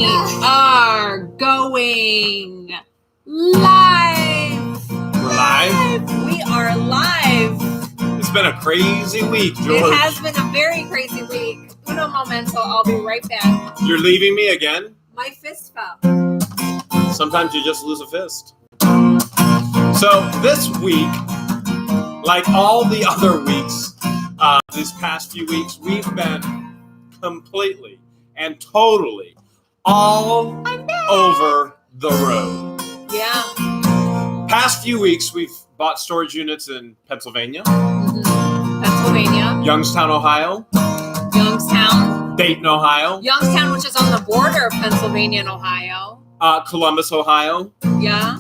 We are going live. We're live? We are live. It's been a crazy week, George. It has been a very crazy week. Uno momento, I'll be right back. You're leaving me again? My fist fell. Sometimes you just lose a fist. So this week, like all the other weeks, these past few weeks, we've been completely and totally all over the road. Yeah. Past few weeks, we've bought storage units in Pennsylvania, Pennsylvania, Youngstown, Ohio, Youngstown, Dayton, Ohio, Youngstown, which is on the border of Pennsylvania and Ohio. Columbus, Ohio. Yeah.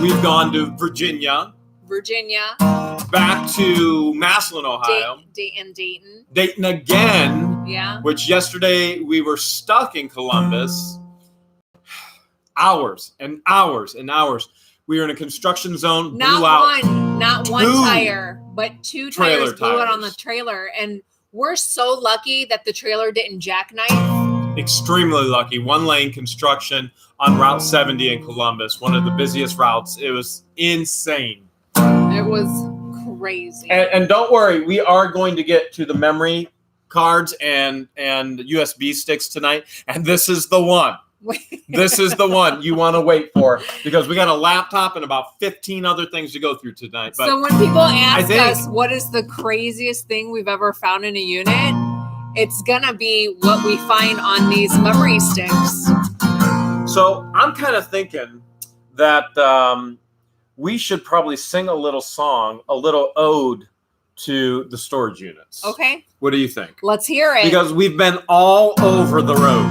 We've gone to Virginia, back to Massillon, Ohio, Dayton. Dayton again. Yeah. Which yesterday we were stuck in Columbus. Hours and hours and hours. We were in a construction zone. Not one tire, but two tires blew out on the tires. trailer. And we're so lucky that the trailer didn't jackknife. Extremely lucky. One lane construction on Route 70 in Columbus, one of the busiest routes. It was insane. It was crazy. And don't worry, we are going to get to the memory cards and USB sticks tonight. And this is the one. This is the one you want to wait for, because we got a laptop and about 15 other things to go through tonight. But so when people ask us what is the craziest thing we've ever found in a unit, it's going to be what we find on these memory sticks. So I'm kind of thinking that we should probably sing a little song, a little ode to the storage units. Okay. What do you think? Let's hear it. Because we've been all over the road.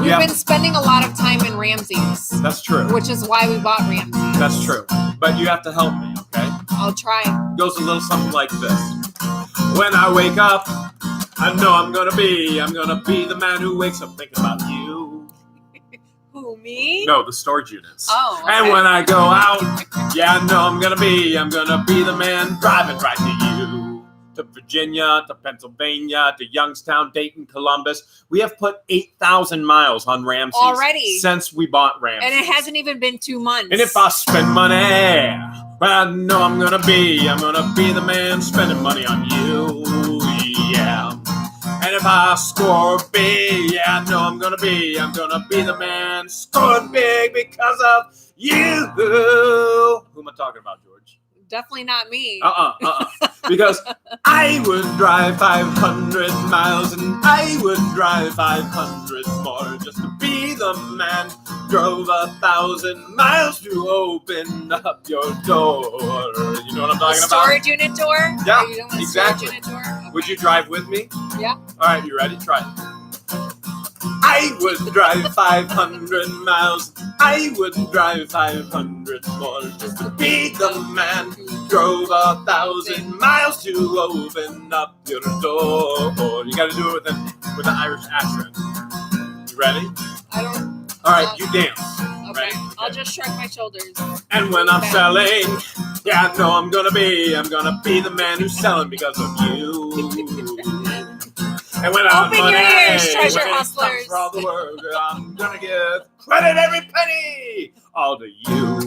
We've been spending a lot of time in Ramsey's. That's true. Which is why we bought Ramsey's. That's true. But you have to help me, okay? I'll try. It goes a little something like this. When I wake up, I know I'm gonna be the man who wakes up thinking about you. Who, me? No, the storage units. Oh, okay. And when I go out, yeah, I know I'm gonna be the man driving right to you. To Virginia, to Pennsylvania, to Youngstown, Dayton, Columbus. We have put 8,000 miles on Ramsey's already since we bought Ramsey's. And it hasn't even been 2 months. And if I spend money, well, I know I'm gonna be the man spending money on you, yeah. And if I score big, yeah, I know I'm gonna be the man scoring big because of you. Who am I talking about, George? Definitely not me. Because I would drive 500 miles and I would drive 500 more just to be the man who drove 1,000 miles to open up your door. You know what I'm talking about? Storage unit door? Yeah, Are you doing a exactly. Storage unit door? Okay. Would you drive with me? Yeah. All right, you ready? Try it. I would drive 500 miles. I would drive 500 more just to be the man who drove 1,000 miles to open up your door. You got to do it with an Irish accent. You ready? I don't. All right, you dance. Okay. Ready? I'll just shrug my shoulders. And when I'm selling, yeah, I know I'm gonna be the man who's selling because of you. And when I'm Open your ears, treasure hustlers. For all the world, I'm gonna give credit every penny, all to you.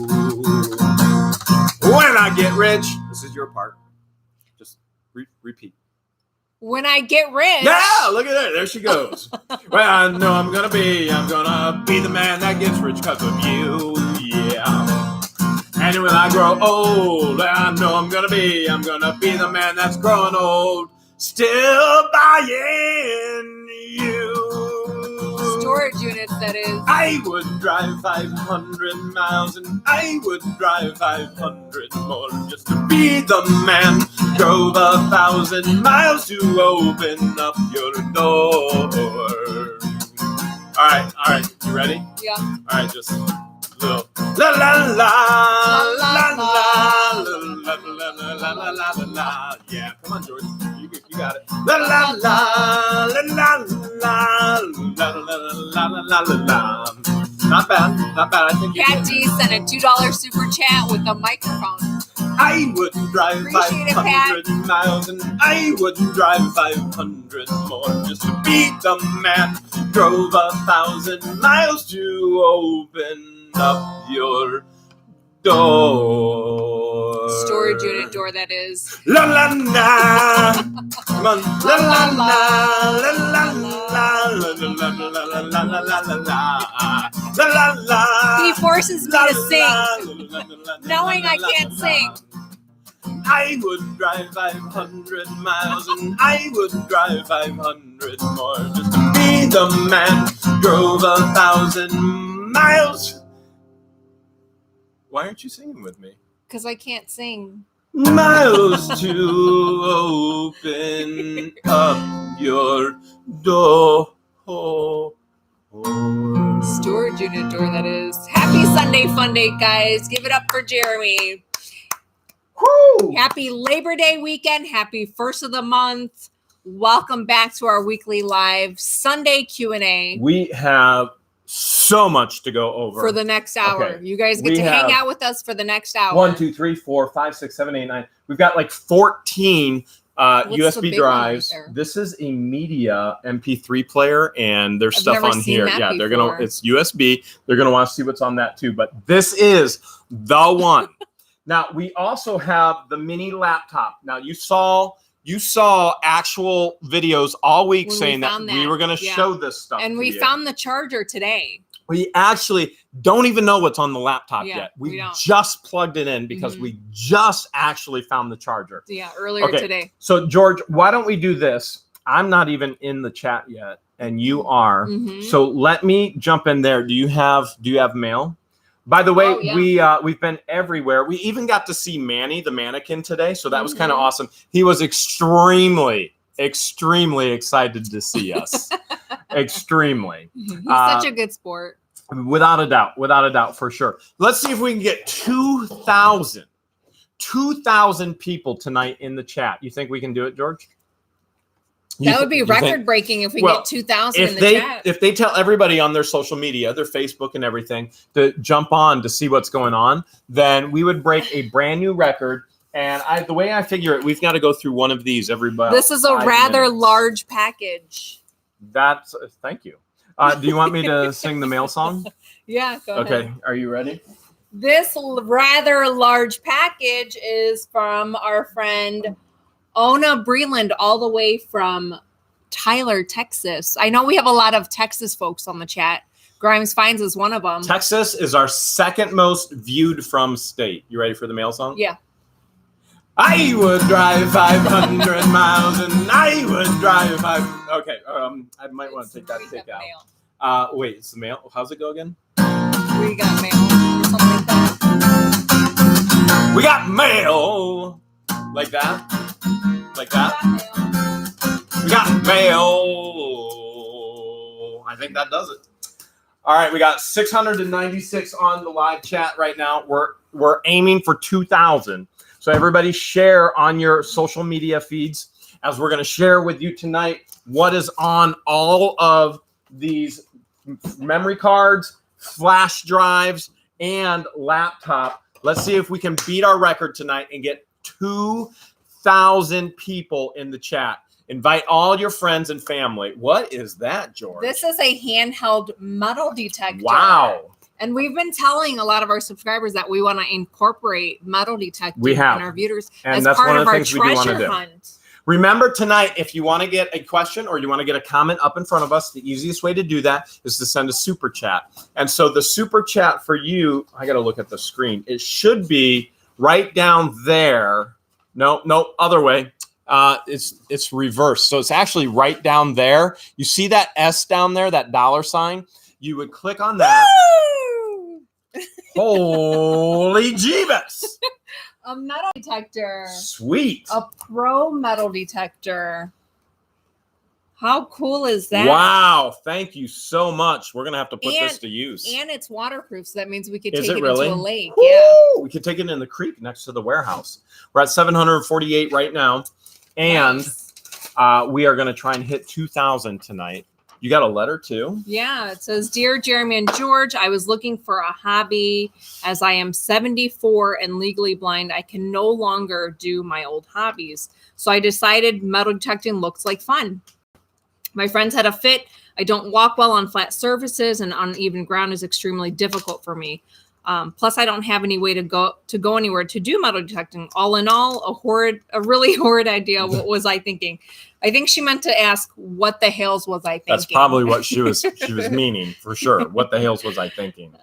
When I get rich, this is your part. Just repeat. When I get rich. Yeah, look at that. There she goes. Well, I know I'm gonna be the man that gets rich because of you. Yeah. And when I grow old, I know I'm gonna be the man that's growing old. Still buying you. Storage units, that is. I would drive 500 miles and I would drive 500 more just to be the man who drove 1,000 miles to open up your door. All right, you ready? Yeah. All right, just a little la la la la la la la la la la la. Yeah, come on, George. You got it. La la la la la la la la la la la. Not bad. I think you Cat D sent a $2 super chat with a microphone. I would drive Appreciate it, 500 miles, and I would drive 500 more just to be the man who drove 1,000 miles to open up your door. Storage unit door, that is. La la la. Come on. La la la. La la la. La la la la la la la la. La la la. He forces me to sing, knowing I can't sing. I would drive 500 miles, and I would drive 500 more just to be the man who drove 1,000 miles. Why aren't you singing with me? Because I can't sing. Miles to open up your door. Storage unit door, that is. Happy Sunday fun day, guys. Give it up for Jeremy. Woo! Happy Labor Day weekend. Happy first of the month. Welcome back to our weekly live Sunday Q&A. We have so much to go over for the next hour. Okay. You guys get to hang out with us for the next hour. 1, 2, 3, 4, 5, 6, 7, 8, 9. We've got like 14 USB drives. Right, this is a media MP3 player, and there's stuff on here. Yeah, they're gonna. It's USB. They're gonna want to see what's on that too. But this is the one. Now we also have the mini laptop. Now you saw actual videos all week when saying that we were going to show this stuff. And we found the charger today. We actually don't even know what's on the laptop yet. We just plugged it in because we just actually found the charger. Yeah, earlier today. So George, why don't we do this? I'm not even in the chat yet, and you are. So let me jump in there. Do you have mail? By the way, we've been everywhere. We even got to see Manny, the mannequin, today. So that was kind of awesome. He was extremely excited to see us. Extremely. He's such a good sport. Without a doubt, for sure. Let's see if we can get 2,000 people tonight in the chat. You think we can do it, George? That would be record-breaking if we get 2,000 in the chat. If they tell everybody on their social media, their Facebook and everything, to jump on to see what's going on, then we would break a brand new record. And the way I figure it, we've got to go through one of these everybody. This is a rather large package. Thank you. Do you want me to sing the mail song? Yeah, go ahead. Okay, are you ready? This rather large package is from our friend Ona Breeland, all the way from Tyler, Texas. I know we have a lot of Texas folks on the chat. Grimes Finds is one of them. Texas is our second most viewed from state. You ready for the mail song? Yeah. I would drive 500 miles, and I would drive 500. Okay, I might want to take that tick out. Wait, it's the mail. How's it go again? We got mail. Something like that. We got mail. Like that. Like that. We got mail. I think that does it. All right, we got 696 on the live chat right now. We're aiming for 2,000. So everybody share on your social media feeds, as we're going to share with you tonight what is on all of these memory cards, flash drives, and laptop. Let's see if we can beat our record tonight and get 2,000 people in the chat. Invite all your friends and family. What is that, George? This is a handheld metal detector. Wow. And we've been telling a lot of our subscribers that we want to incorporate metal detecting in our viewers as part of our treasure hunt. Remember tonight, if you want to get a question or you want to get a comment up in front of us, the easiest way to do that is to send a super chat. And so the super chat for you, I got to look at the screen. It should be right down there. No, other way. It's reversed. So it's actually right down there. You see that S down there, that $sign? You would click on that. Holy Jeebus! A metal detector. Sweet. A pro metal detector. How cool is that? Wow. Thank you so much. We're going to have to put this to use. And it's waterproof, so that means we could take it into a lake. Woo! Yeah. We could take it in the creek next to the warehouse. We're at 748 right now. And we are going to try and hit 2,000 tonight. You got a letter too? Yeah, it says, Dear Jeremy and George, I was looking for a hobby. As I am 74 and legally blind, I can no longer do my old hobbies. So I decided metal detecting looks like fun. My friends had a fit. I don't walk well on flat surfaces, and uneven ground is extremely difficult for me. Plus, I don't have any way to go anywhere to do metal detecting. All in all, a really horrid idea. What was I thinking? I think she meant to ask, what the Hales was I thinking? That's probably what she was meaning, for sure. What the Hales was I thinking?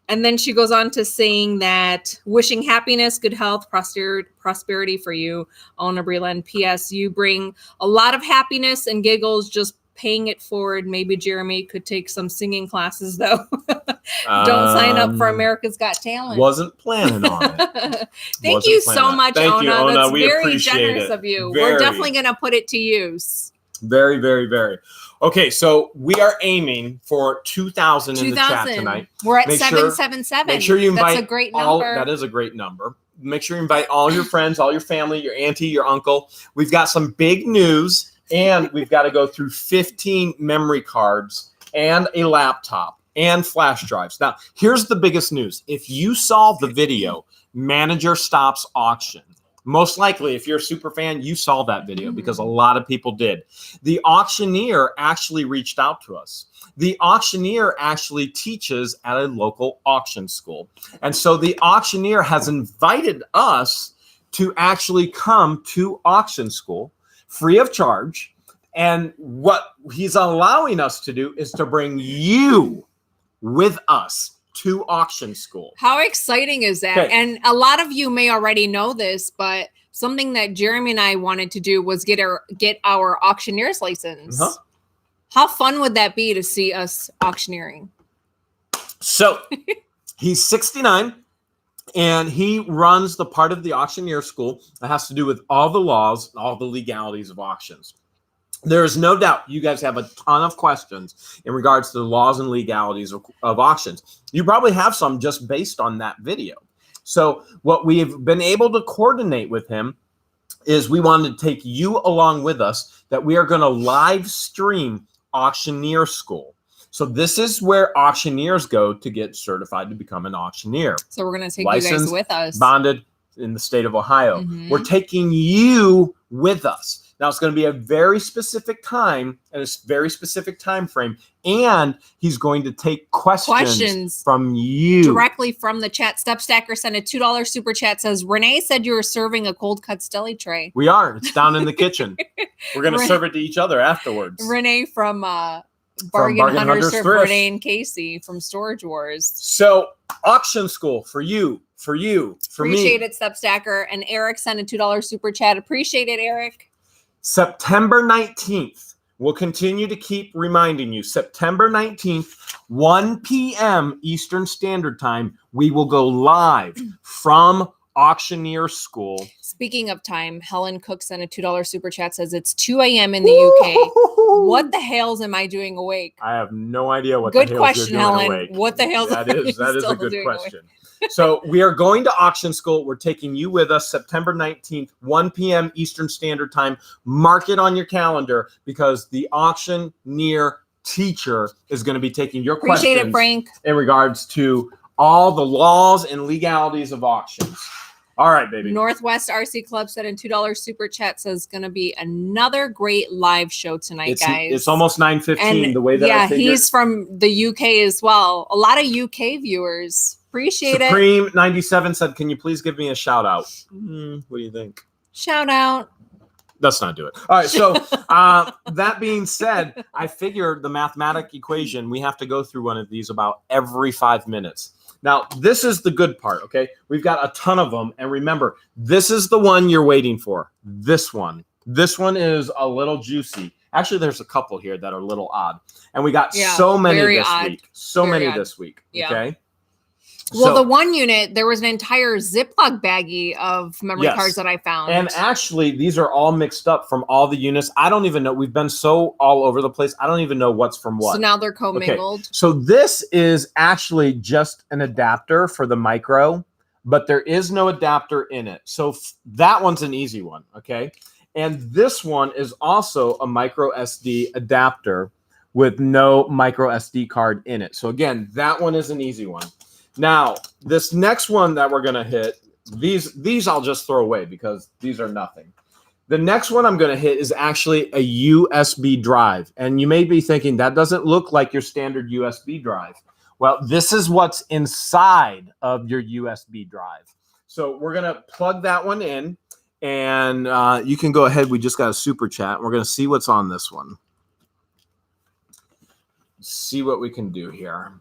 And then she goes on to saying that wishing happiness, good health, prosperity for you, Ona Breeland. P.S. You bring a lot of happiness and giggles, just paying it forward. Maybe Jeremy could take some singing classes, though. Don't sign up for America's Got Talent. Wasn't planning on it. Thank you so much, Thank Ona. you, Ona. That's We very appreciate generous it. of you. Very. We're definitely going to put it to use. Very, very, very. Okay, so we are aiming for 2,000 in the chat tonight. We're at Make 777. Make sure you invite. That's a great number. That is a great number. Make sure you invite all your friends, all your family, your auntie, your uncle. We've got some big news, and we've got to go through 15 memory cards and a laptop and flash drives. Now, here's the biggest news. If you saw the video, Manager Stops Auction, most likely, if you're a super fan, you saw that video because a lot of people did. The auctioneer actually reached out to us. The auctioneer actually teaches at a local auction school. And so the auctioneer has invited us to actually come to auction school free of charge. And what he's allowing us to do is to bring you with us to auction school. How exciting is that? Okay. And a lot of you may already know this, but something that Jeremy and I wanted to do was get our auctioneer's license. Uh-huh. How fun would that be to see us auctioneering? So he's 69 and he runs the part of the auctioneer school that has to do with all the laws, all the legalities of auctions. There is no doubt you guys have a ton of questions in regards to the laws and legalities of auctions. You probably have some just based on that video. So what we've been able to coordinate with him is we wanted to take you along with us, that we are going to live stream auctioneer school. So this is where auctioneers go to get certified to become an auctioneer. So we're going to take Licensed, you guys with us. Bonded in the state of Ohio. Mhm. We're taking you with us. Now it's going to be a very specific time and a very specific time frame, and he's going to take questions from you directly from the chat. Step Stacker sent a $2 super chat. Says Renee said you were serving a cold cut deli tray. We are. It's down in the kitchen. We're going to serve it to each other afterwards. Renee from Bargain Hunters Thrift. Renee and Casey from Storage Wars. So auction school for you, for me. Appreciate it, Step Stacker. And Eric sent a $2 super chat. Appreciate it, Eric. September 19th. We'll continue to keep reminding you. September 19th, 1 p.m. Eastern Standard Time, we will go live from Auctioneer School. Speaking of time, Helen Cook sent a $2 super chat. Says it's 2 a.m. in the UK. What the Hales am I doing awake? I have no idea what good the Hales question, you're doing Helen. awake. What the hell? That is a good question. So we are going to auction school. We're taking you with us September 19th, 1 p.m. Eastern Standard Time. Mark it on your calendar because the auctioneer teacher is going to be taking your Appreciate questions it, Frank. in regards to all the laws and legalities of auctions. All right, baby. Northwest RC Club said in $2 super chat says going to be another great live show tonight, guys. It's almost 9:15. The way that I figured. He's from the UK as well. A lot of UK viewers. Appreciate it. Supreme 97 said, "Can you please give me a shout out?" What do you think? Shout out. Let's not do it. All right. So that being said, I figure the mathematic equation, we have to go through one of these about every 5 minutes. Now, this is the good part, okay? We've got a ton of them. And remember, this is the one you're waiting for. This one. This one is a little juicy. Actually, there's a couple here that are a little odd. And we got so many this week. So many this week, okay? Well, the one unit, there was an entire Ziploc baggie of memory cards that I found. And actually, these are all mixed up from all the units. I don't even know. We've been so all over the place. I don't even know what's from what. So now they're commingled. Okay. So this is actually just an adapter for the micro, but there is no adapter in it. So that one's an easy one, okay? And this one is also a micro SD adapter with no micro SD card in it. So again, that one is an easy one. Now, this next one that we're going to hit, these I'll just throw away because these are nothing. The next one I'm going to hit is actually a USB drive. And you may be thinking, that doesn't look like your standard USB drive. Well, this is what's inside of your USB drive. So we're going to plug that one in. And you can go ahead. We just got a super chat. We're going to see what's on this one. See what we can do here.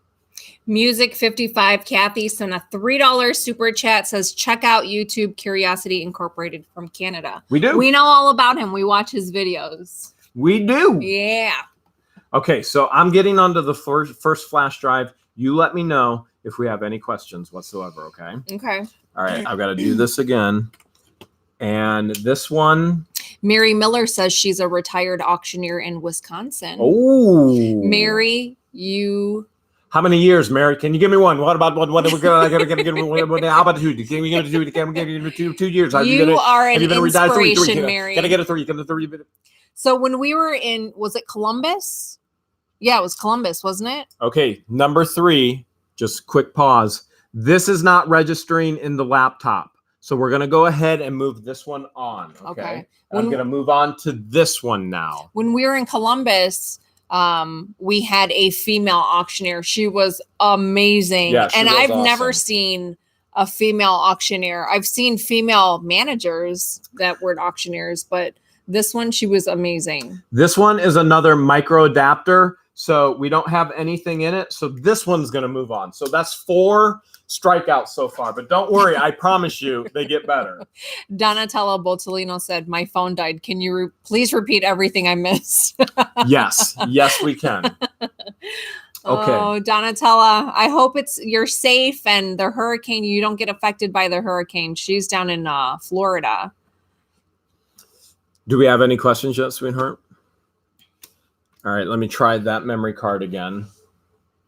Music 55 Kathy sent a $3 super chat, says check out YouTube Curiosity Incorporated from Canada. We do. We know all about him. We watch his videos. We do. Yeah. Okay, so I'm getting onto the first flash drive. You let me know if we have any questions whatsoever, okay? Okay. All right, I've got to do this again. And this one. Mary Miller says she's a retired auctioneer in Wisconsin. Oh. Mary, you. How many years, Mary? Can you give me one? What about what are we going to get? How about two? Can we get a two? Can we get 2 years? You are an inspiration, Mary. Can I get a 3? Can I get a 3? So when we were in, was it Columbus? Yeah, it was Columbus, wasn't it? Okay, number 3, just quick pause. This is not registering in the laptop. So we're going to go ahead and move this one on. Okay. I'm going to move on to this one now. When we were in Columbus, we had a female auctioneer. She was amazing. Yeah, and I've awesome. never seen a female auctioneer. I've seen female managers that were auctioneers, but this one, she was amazing. This one is another micro adapter. So we don't have anything in it. So this one's going to move on. So that's 4 strikeouts so far. But don't worry. I promise you they get better. Donatella Bottolino said, my phone died. Can you please repeat everything I missed? Yes. Yes, we can. Okay. Oh, Donatella, I hope you're safe and the hurricane, you don't get affected by the hurricane. She's down in Florida. Do we have any questions yet, sweetheart? All right, let me try that memory card again.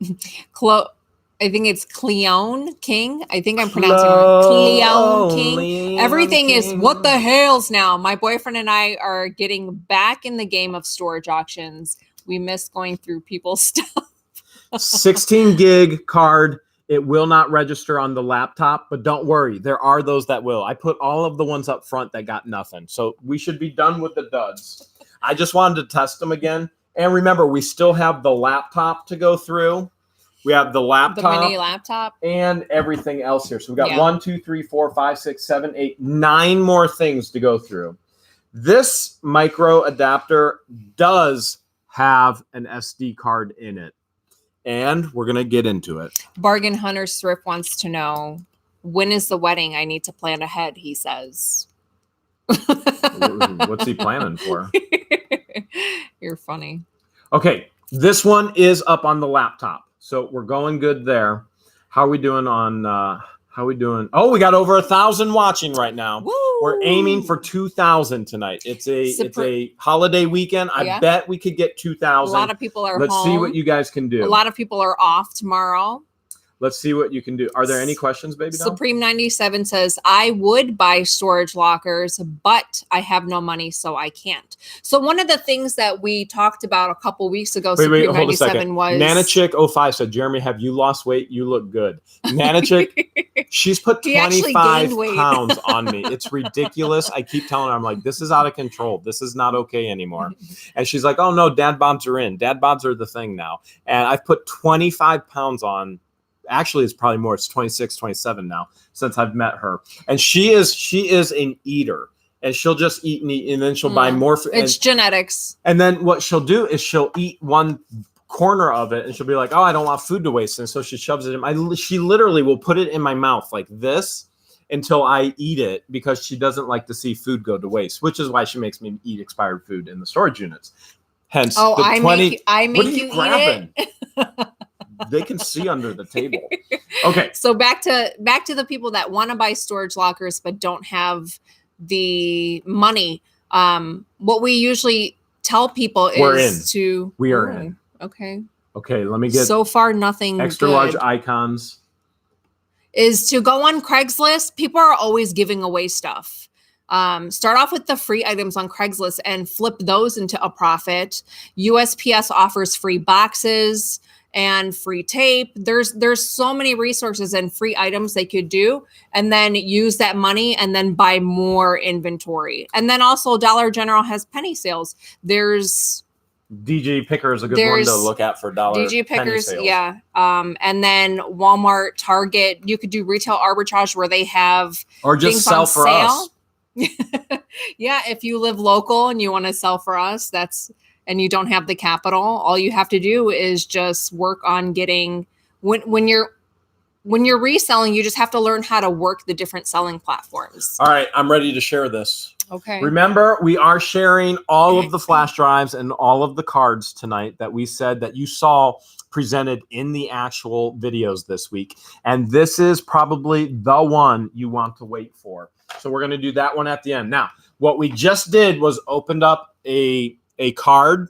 I think it's Cleone King. I think I'm pronouncing it wrong. Cleone King. Everything is what the Hales now. My boyfriend and I are getting back in the game of storage auctions. We miss going through people's stuff. 16 gig card. It will not register on the laptop, but don't worry. There are those that will. I put all of the ones up front that got nothing. So we should be done with the duds. I just wanted to test them again. And remember, we still have the laptop to go through. We have the laptop, the mini laptop, and everything else here. So we got 1, 2, 3, 4, 5, 6, 7, 8, 9 more things to go through. This micro adapter does have an SD card in it, and we're going to get into it. Bargain Hunter Thrift wants to know, when is the wedding? I need to plan ahead, he says. What's he planning for? You're funny. Okay, this one is up on the laptop. So we're going good there. How are we doing on how are we doing? Oh, we got over 1,000 watching right now. Woo! We're aiming for 2,000 tonight. It's a holiday weekend. I bet we could get 2,000. A lot of people are Let's home. see what you guys can do. A lot of people are off tomorrow. Let's see what you can do. Are there any questions, baby doll? Supreme 97 says, I would buy storage lockers, but I have no money, so I can't. So one of the things that we talked about a couple weeks ago, Supreme 97 was... NanaChick05 said, Jeremy, have you lost weight? You look good. NanaChick, she's put 25 pounds on me. It's ridiculous. I keep telling her, I'm like, this is out of control. This is not okay anymore. And she's like, oh, no, dad bods are in. Dad bods are the thing now. And I've put 25 pounds on. Actually, it's probably more. It's 26, 27 now since I've met her. And she is an eater. And she'll just eat and eat, and then she'll buy more. It's genetics. And then what she'll do is she'll eat one corner of it, and she'll be like, oh, I don't want food to waste. And so she shoves it in. She literally will put it in my mouth like this until I eat it, because she doesn't like to see food go to waste, which is why she makes me eat expired food in the storage units. Hence, the 20. I make you grabbing? Eat it. They can see under the table. Okay. So back to the people that want to buy storage lockers but don't have the money. What we usually tell people is we are in. Okay. Okay. Let me get so far nothing extra good. Large icons. Is to go on Craigslist. People are always giving away stuff. Start off with the free items on Craigslist and flip those into a profit. USPS offers free boxes and free tape. There's so many resources and free items they could do, and then use that money and then buy more inventory. And then also Dollar General has penny sales. There's DJ Picker is a good one to look at for dollar DJ penny Pickers, sales. yeah. And then Walmart, Target, you could do retail arbitrage where they have Or just things sell on for sale. us. Yeah, if you live local and you want to sell for us, and you don't have the capital, all you have to do is just work on getting when you're reselling, you just have to learn how to work the different selling platforms. All right, I'm ready to share this. Okay. Remember, we are sharing all of the flash drives and all of the cards tonight that we said that you saw presented in the actual videos this week. And this is probably the one you want to wait for. So we're going to do that one at the end. Now, what we just did was opened up a card.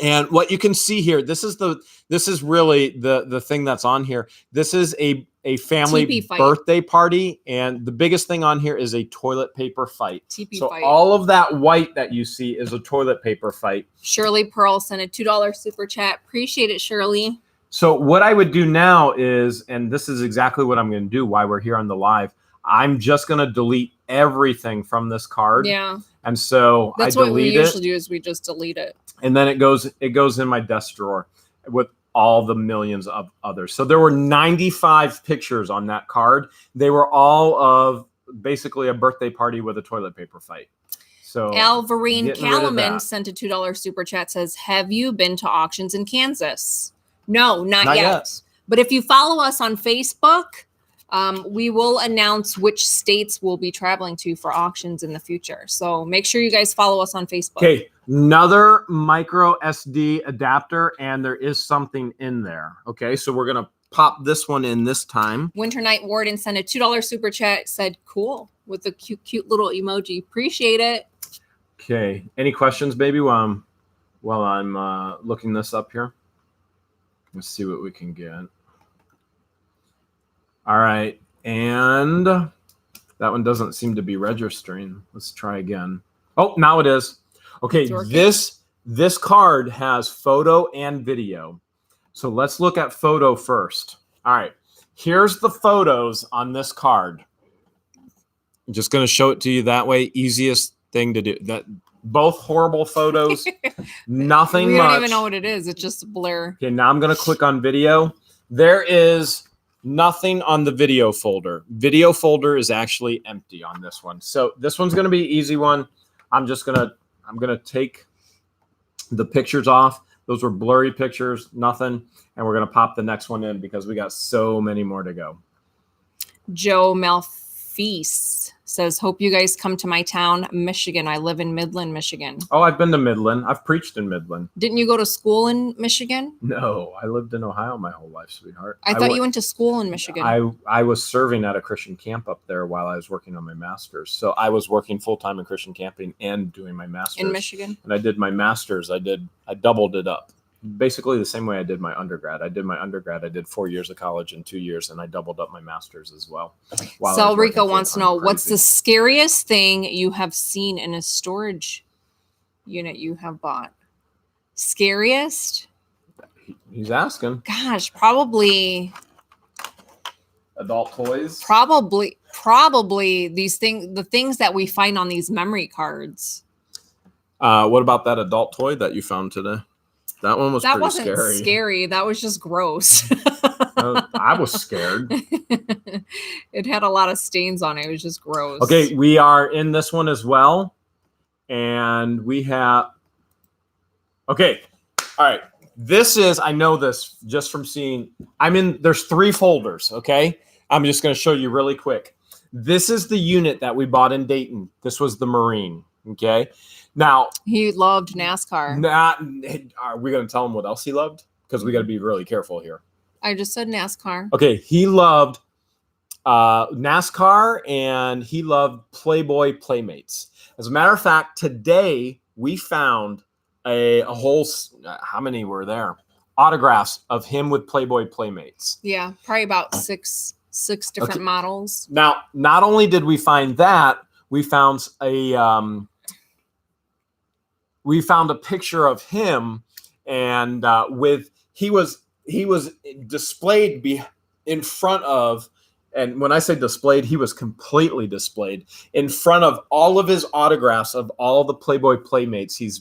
And what you can see here, this is really the thing that's on here. This is a family birthday party, and the biggest thing on here is a toilet paper fight. So all of that white that you see is a toilet paper fight. Shirley Pearl sent a $2 super chat. Appreciate it, Shirley. So what I would do now is, and this is exactly what I'm going to do while we're here on the live, I'm just going to delete everything from this card. Yeah. And so that's what we usually do, is we just delete it. And then it goes in my desk drawer with all the millions of others. So there were 95 pictures on that card. They were all of basically a birthday party with a toilet paper fight. So Alvarine Calaman sent a $2 super chat, says, have you been to auctions in Kansas? No, not yet. But if you follow us on Facebook, we will announce which states we'll be traveling to for auctions in the future. So make sure you guys follow us on Facebook. Okay, another micro SD adapter, and there is something in there. Okay, so we're going to pop this one in this time. Winter Night Warden sent a $2 super chat, said, cool, with a cute little emoji. Appreciate it. Okay, any questions, baby, while I'm looking this up here? Let's see what we can get. All right, and that one doesn't seem to be registering. Let's try again. Oh, now it is. Okay, this card has photo and video. So let's look at photo first. All right, here's the photos on this card. I'm just going to show it to you that way. Easiest thing to do. That both horrible photos, nothing much. We don't even know what it is. It's just a blur. Okay, now I'm going to click on video. There is nothing on the video folder. Video folder is actually empty on this one. So this one's going to be an easy one. I'm going to take the pictures off. Those were blurry pictures, nothing. And we're going to pop the next one in because we got so many more to go. Joe Malfeast says, hope you guys come to my town, Michigan. I live in Midland, Michigan. Oh, I've been to Midland. I've preached in Midland. Didn't you go to school in Michigan? No, I lived in Ohio my whole life, sweetheart. I thought you went to school in Michigan. I was serving at a Christian camp up there while I was working on my master's. So I was working full-time in Christian camping and doing my master's. In Michigan? And I did my master's. I doubled it up. Basically the same way I did my undergrad. I did 4 years of college in 2 years, and I doubled up my master's as well. Sal Rico wants to know, what's the scariest thing you have seen in a storage unit you have bought? Scariest? He's asking. Gosh, probably adult toys. Probably the things that we find on these memory cards. What about that adult toy that you found today? That one was pretty scary. That wasn't scary. That was just gross. I was scared. It had a lot of stains on it. It was just gross. Okay, we are in this one as well. And we have... Okay, all right. This is... I know this just from seeing... There's 3 folders, okay? I'm just going to show you really quick. This is the unit that we bought in Dayton. This was the Marine, okay? Now, he loved NASCAR. Are we going to tell him what else he loved? Because we got to be really careful here. I just said NASCAR. Okay, he loved NASCAR and he loved Playboy Playmates. As a matter of fact, today we found a whole, how many were there? Autographs of him with Playboy Playmates. Yeah, probably about six different models. Now, not only did we find that, we found a picture of him, and he was displayed in front of, and when I say displayed, he was completely displayed in front of all of his autographs of all the Playboy Playmates he's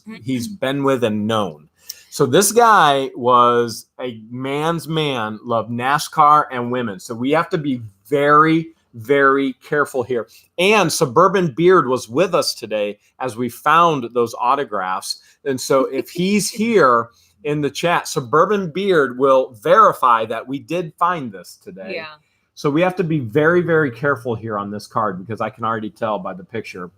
been with and known. So this guy was a man's man, loved NASCAR and women. So we have to be very, very careful here. And Suburban Beard was with us today as we found those autographs. And so if he's here in the chat, Suburban Beard will verify that we did find this today. Yeah. So we have to be very, very careful here on this card, because I can already tell by the picture.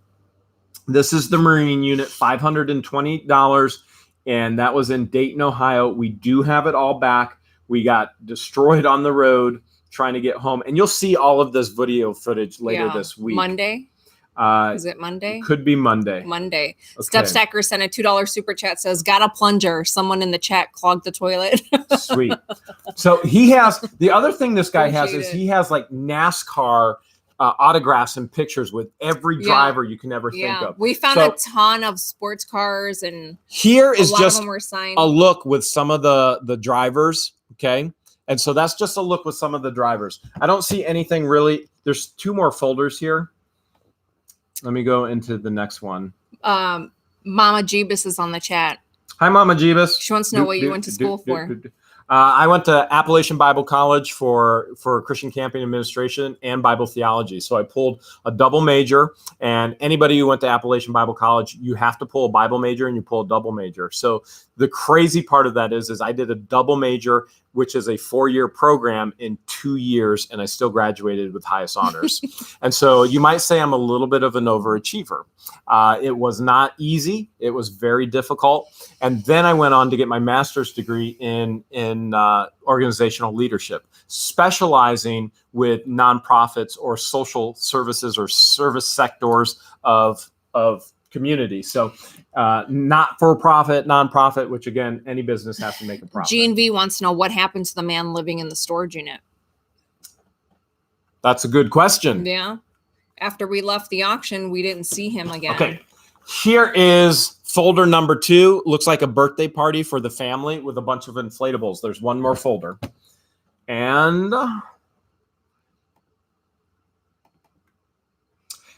This is the Marine unit, $520. And that was in Dayton, Ohio. We do have it all back. We got destroyed on the road trying to get home. And you'll see all of this video footage later this week. Monday? Is it Monday? Could be Monday. Monday. Okay. Step Stacker sent a $2 super chat, says, got a plunger. Someone in the chat clogged the toilet. Sweet. So he has, the other thing this guy has Appreciate is it. he has like NASCAR autographs and pictures with every driver you can ever think of. We found a ton of sports cars, and here is a lot just of them were signed. a look with some of the drivers. Okay. And so that's just a look with some of the drivers. I don't see anything really. There's 2 more folders here. Let me go into the next one. Mama Jeebus is on the chat. Hi, Mama Jeebus. She wants to know what you went to school for. I went to Appalachian Bible College for Christian Camping Administration and Bible Theology. So I pulled a double major, and anybody who went to Appalachian Bible College, you have to pull a Bible major and you pull a double major. So the crazy part of that is I did a double major, which is a 4-year program, in 2 years, and I still graduated with highest honors. And so you might say I'm a little bit of an overachiever. It was not easy. It was very difficult. And then I went on to get my master's degree in organizational leadership, specializing with nonprofits or social services or service sectors of community. So not for profit, nonprofit, which again, any business has to make a profit. Gene V wants to know what happened to the man living in the storage unit. That's a good question. Yeah. After we left the auction, we didn't see him again. Okay. Here is folder number 2. Looks like a birthday party for the family with a bunch of inflatables. There's one more folder. And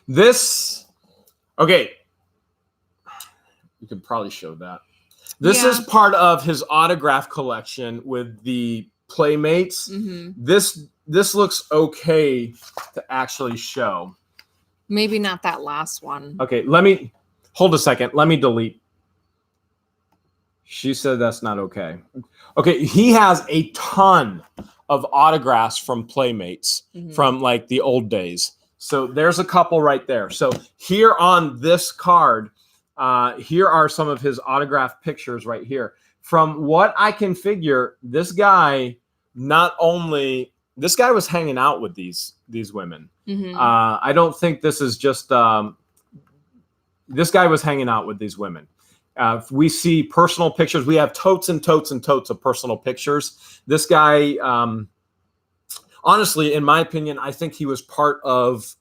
this, okay. You could probably show that. This is part of his autograph collection with the Playmates. Mm-hmm. This looks okay to actually show. Maybe not that last one. Okay, let me hold a second. Let me delete. She said that's not okay. Okay, he has a ton of autographs from Playmates from like the old days. So there's a couple right there. So here on this card, here are some of his autographed pictures right here. From what I can figure, this guy was hanging out with these women. Mm-hmm. I don't think this is just this guy was hanging out with these women. We see personal pictures. We have totes and totes and totes of personal pictures. This guy, honestly, in my opinion, I think he was part of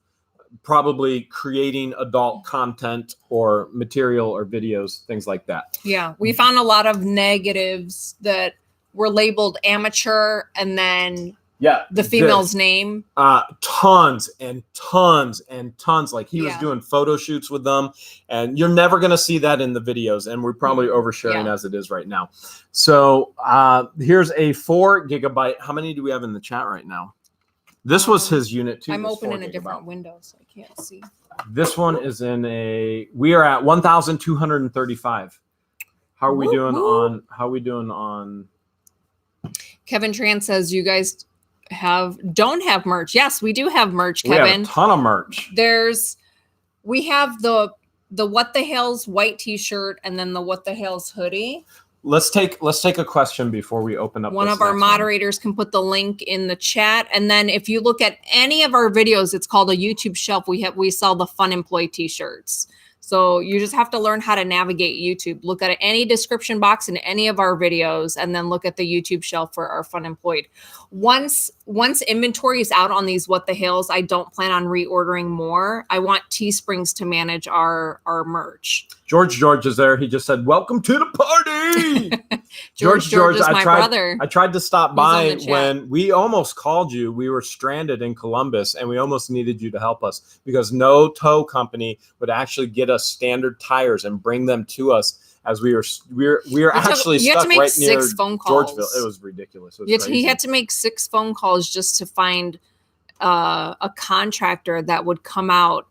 probably creating adult content or material or videos, things like that. Yeah, we found a lot of negatives that were labeled amateur, and then the female's name. Tons and tons and tons. Like he was doing photo shoots with them, and you're never going to see that in the videos. And we're probably oversharing as it is right now. So here's a 4 gigabyte. How many do we have in the chat right now? This was his unit too. I'm opening a different window, so I can't see. This one is we are at 1,235. How are we doing on? Kevin Tran says you guys don't have merch. Yes, we do have merch, Kevin. We have a ton of merch. We have the What the Hales white t-shirt, and then the What the Hales hoodie. Let's take a question before we open up. One of our moderators can put the link in the chat, and then if you look at any of our videos, it's called a YouTube shelf. We sell the Fun Employee t-shirts. So you just have to learn how to navigate YouTube. Look at any description box in any of our videos, and then look at the YouTube shelf for our fun employed. Once inventory is out on these What the Hales, I don't plan on reordering more. I want Teesprings to manage our merch. George is there. He just said, "Welcome to the party." George is my brother. I tried to stop by chat. when we almost called you. We were stranded in Columbus, and we almost needed you to help us because no tow company would actually get us standard tires and bring them to us. As we were actually stuck right near Georgeville. It was ridiculous. It was crazy. He had to make 6 phone calls just to find a contractor that would come out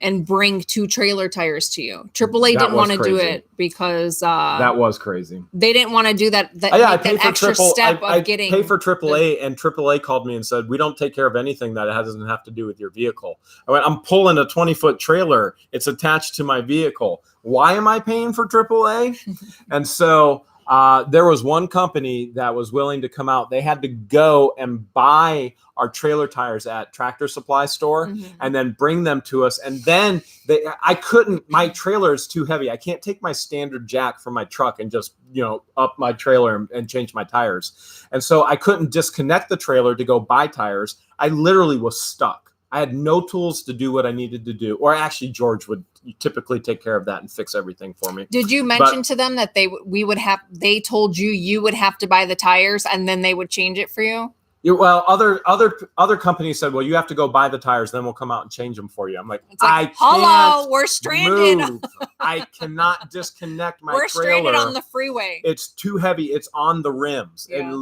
and bring 2 trailer tires to you. AAA didn't want to do it because that was crazy. They didn't want to do that. I paid for extra step of getting. I pay for AAA, and AAA called me and said, "We don't take care of anything that doesn't have to do with your vehicle." I went, "I'm pulling a 20-foot trailer. It's attached to my vehicle. Why am I paying for AAA?" And so there was one company that was willing to come out. They had to go and buy our trailer tires at Tractor Supply store and then bring them to us. And then my trailer is too heavy. I can't take my standard jack from my truck and just, up my trailer and change my tires. And so I couldn't disconnect the trailer to go buy tires. I literally was stuck. I had no tools to do what I needed to do. Or actually, George would typically take care of that and fix everything for me. Did you mention to them that they told you would have to buy the tires and then they would change it for you? Well, other companies said, "Well, you have to go buy the tires, then we'll come out and change them for you." I'm like, hello, we're stranded. Move. I cannot disconnect my trailer. We're stranded on the freeway. It's too heavy. It's on the rims. Yeah.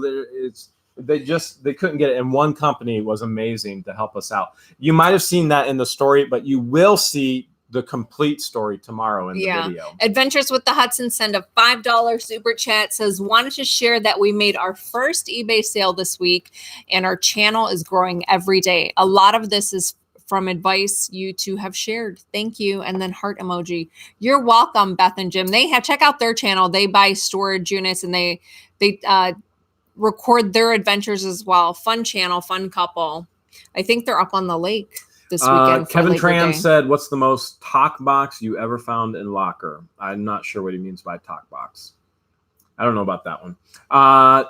They couldn't get it. And one company was amazing to help us out. You might have seen that in the story, but you will see the complete story tomorrow in the video. Adventures with the Hudson send a $5 super chat, says, wanted to share that we made our first eBay sale this week and our channel is growing every day. A lot of this is from advice you two have shared. Thank you. And then heart emoji. You're welcome, Beth and Jim. Check out their channel. They buy storage units and they record their adventures as well. Fun channel, fun couple. I think they're up on the lake this weekend. Kevin Tran said, "What's the most talk box you ever found in locker?" I'm not sure what he means by talk box. I don't know about that one.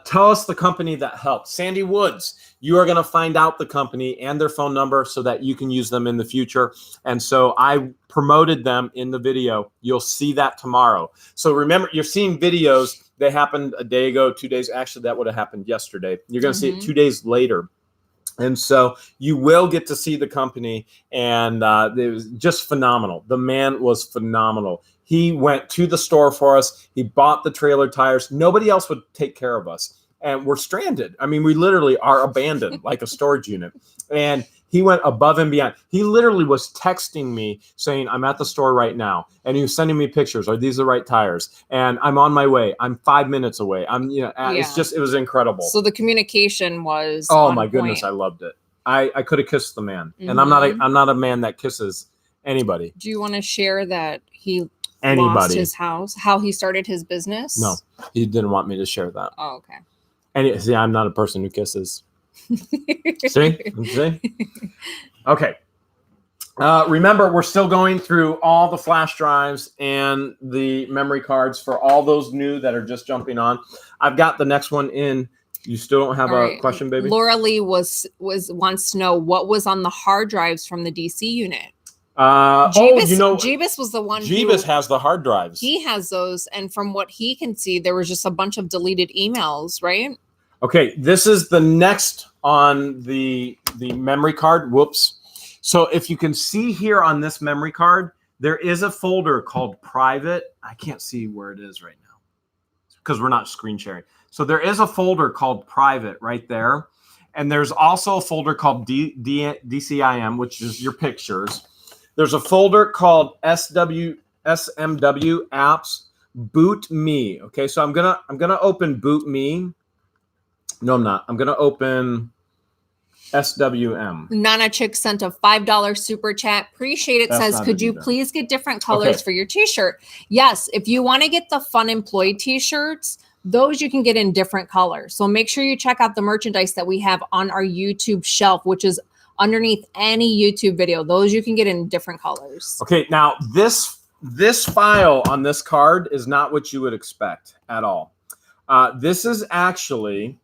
Tell us the company that helped. Sandy Woods. You are going to find out the company and their phone number so that you can use them in the future. And so I promoted them in the video. You'll see that tomorrow. So remember, you're seeing videos. They happened a day ago, 2 days. Actually, that would have happened yesterday. You're going to see it 2 days later. And so you will get to see the company, and it was just phenomenal. The man was phenomenal. He went to the store for us. He bought the trailer tires. Nobody else would take care of us, and we're stranded. I mean, we literally are abandoned like a storage unit. And he went above and beyond. He literally was texting me saying, "I'm at the store right now." And he was sending me pictures. Are these the right tires? And I'm on my way. I'm 5 minutes away. It was incredible. So the communication was, oh my goodness, I loved it. I could have kissed the man. And I'm not a man that kisses anybody. Do you want to share that he lost his house, how he started his business? No, he didn't want me to share that. Oh, okay. And see, I'm not a person who kisses. See? Okay. Remember, we're still going through all the flash drives and the memory cards for all those new that are just jumping on. I've got the next one in. You still don't have a question, baby? Laura Lee wants to know what was on the hard drives from the DC unit. Jeebus was the one. Jeebus has the hard drives. He has those, and from what he can see, there was just a bunch of deleted emails, right? Okay, this is the next on the memory card. Whoops. So if you can see here on this memory card, there is a folder called private. I can't see where it is right now because we're not screen sharing. So there is a folder called private right there. And there's also a folder called DCIM, which is your pictures. There's a folder called SMW apps, boot me. Okay, so I'm gonna open boot me. No, I'm not. I'm gonna open SWM. Nana Chick sent a $5 super chat. Appreciate it. Says, could you please get different colors for your t-shirt? Yes, if you want to get the Fun Employee t-shirts, those you can get in different colors. So make sure you check out the merchandise that we have on our YouTube shelf, which is underneath any YouTube video. Those you can get in different colors. Okay, now this this file on this card is not what you would expect at all. This is actually,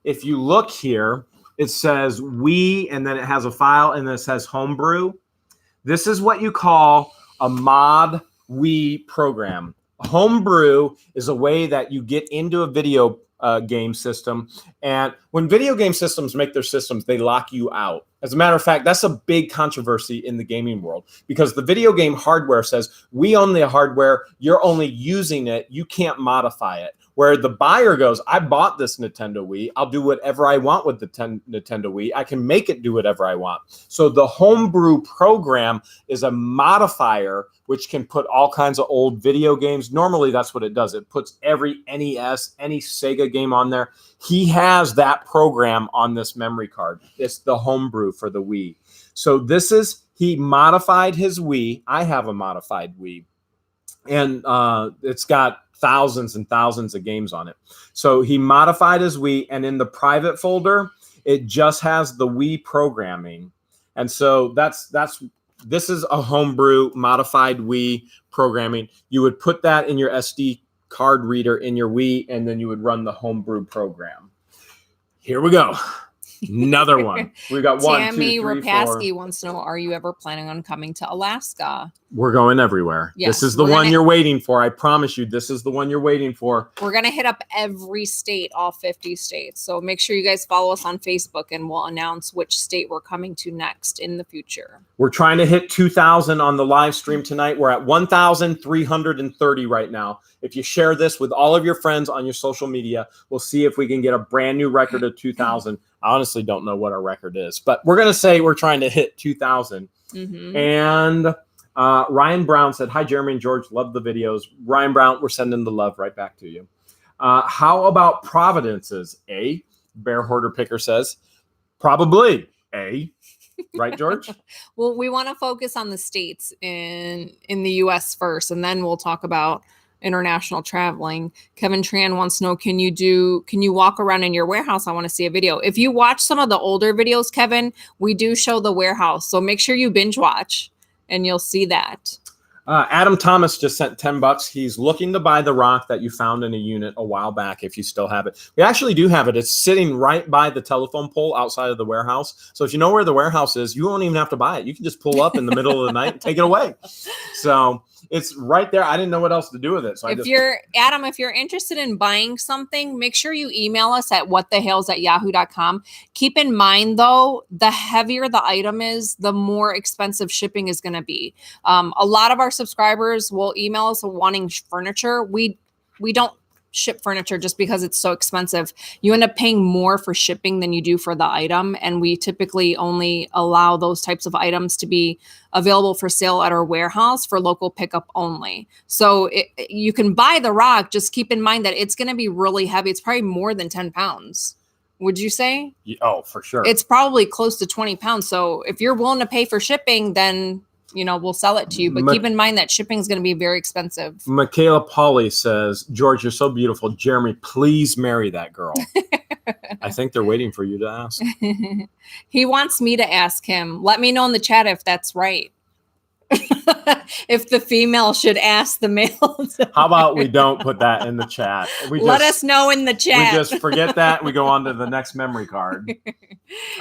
if you look here, it says we, and then it has a file, and then it says homebrew. This is what you call a mod Wii program. Homebrew is a way that you get into a video game system. And when video game systems make their systems, they lock you out. As a matter of fact, that's a big controversy in the gaming world because the video game hardware says, we own the hardware, you're only using it, you can't modify it. Where the buyer goes, I bought this Nintendo Wii, I'll do whatever I want with the Nintendo Wii, I can make it do whatever I want. So the homebrew program is a modifier which can put all kinds of old video games. Normally that's what it does. It puts every NES, any Sega game on there. He has that program on this memory card. It's the homebrew for the Wii. So this is, he modified his Wii. I have a modified Wii. And it's got thousands and thousands of games on it. So he modified his Wii, and in the private folder, it just has the Wii programming. And so this is a homebrew modified Wii programming. You would put that in your SD card reader in your Wii, and then you would run the homebrew program. Here we go. Another one. We got one, Tammy 2, 3, Rapaski 4. wants to know, are you ever planning on coming to Alaska? We're going everywhere. Yes, this is the one you're waiting for. I promise you, this is the one you're waiting for. We're going to hit up every state, all 50 states. So make sure you guys follow us on Facebook, and we'll announce which state we're coming to next in the future. We're trying to hit 2,000 on the live stream tonight. We're at 1,330 right now. If you share this with all of your friends on your social media, we'll see if we can get a brand new record of 2,000. I honestly don't know what our record is, but we're going to say we're trying to hit 2,000. Mm-hmm. And Ryan Brown said, hi, Jeremy and George. Love the videos. Ryan Brown, we're sending the love right back to you. How about Providences? A. Bear Hoarder Picker says, probably A. Right, George? Well, we want to focus on the states in the U.S. first, and then we'll talk about international traveling. Kevin Tran wants to know, can you walk around in your warehouse? I want to see a video. If you watch some of the older videos, Kevin, we do show the warehouse. So make sure you binge watch and you'll see that. Adam Thomas just sent $10. He's looking to buy the rock that you found in a unit a while back, if you still have it. We actually do have it. It's sitting right by the telephone pole outside of the warehouse. So if you know where the warehouse is, you won't even have to buy it. You can just pull up in the middle of the night and take it away. So it's right there. I didn't know what else to do with it. So if you're interested in buying something, make sure you email us at whatthehales@yahoo.com. Keep in mind, though, the heavier the item is, the more expensive shipping is going to be. A lot of our subscribers will email us wanting furniture. We don't ship furniture just because it's so expensive. You end up paying more for shipping than you do for the item. And we typically only allow those types of items to be available for sale at our warehouse for local pickup only. So you can buy the rock, just keep in mind that it's going to be really heavy. It's probably more than 10 pounds. Would you say? Oh, for sure. It's probably close to 20 pounds. So if you're willing to pay for shipping, then we'll sell it to you, but keep in mind that shipping is going to be very expensive. Michaela Pauly says, George, you're so beautiful. Jeremy, please marry that girl. I think they're waiting for you to ask. He wants me to ask him. Let me know in the chat if that's right. If the female should ask the male. How about we don't put that in the chat? Let us know in the chat. We just forget that. We go on to the next memory card.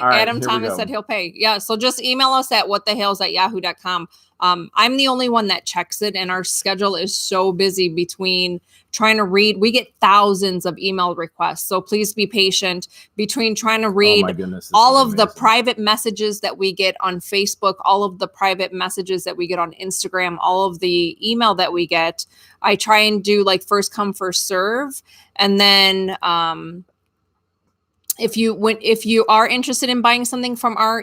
All right, Adam Thomas said he'll pay. Yeah, so just email us at whatthehales@yahoo.com. I'm the only one that checks it, and our schedule is so busy between trying to read. We get thousands of email requests, so please be patient between trying to read all of the private messages that we get on Facebook, all of the private messages that we get on Instagram, all of the email that we get. I try and do like first come, first serve, and then if you are interested in buying something from our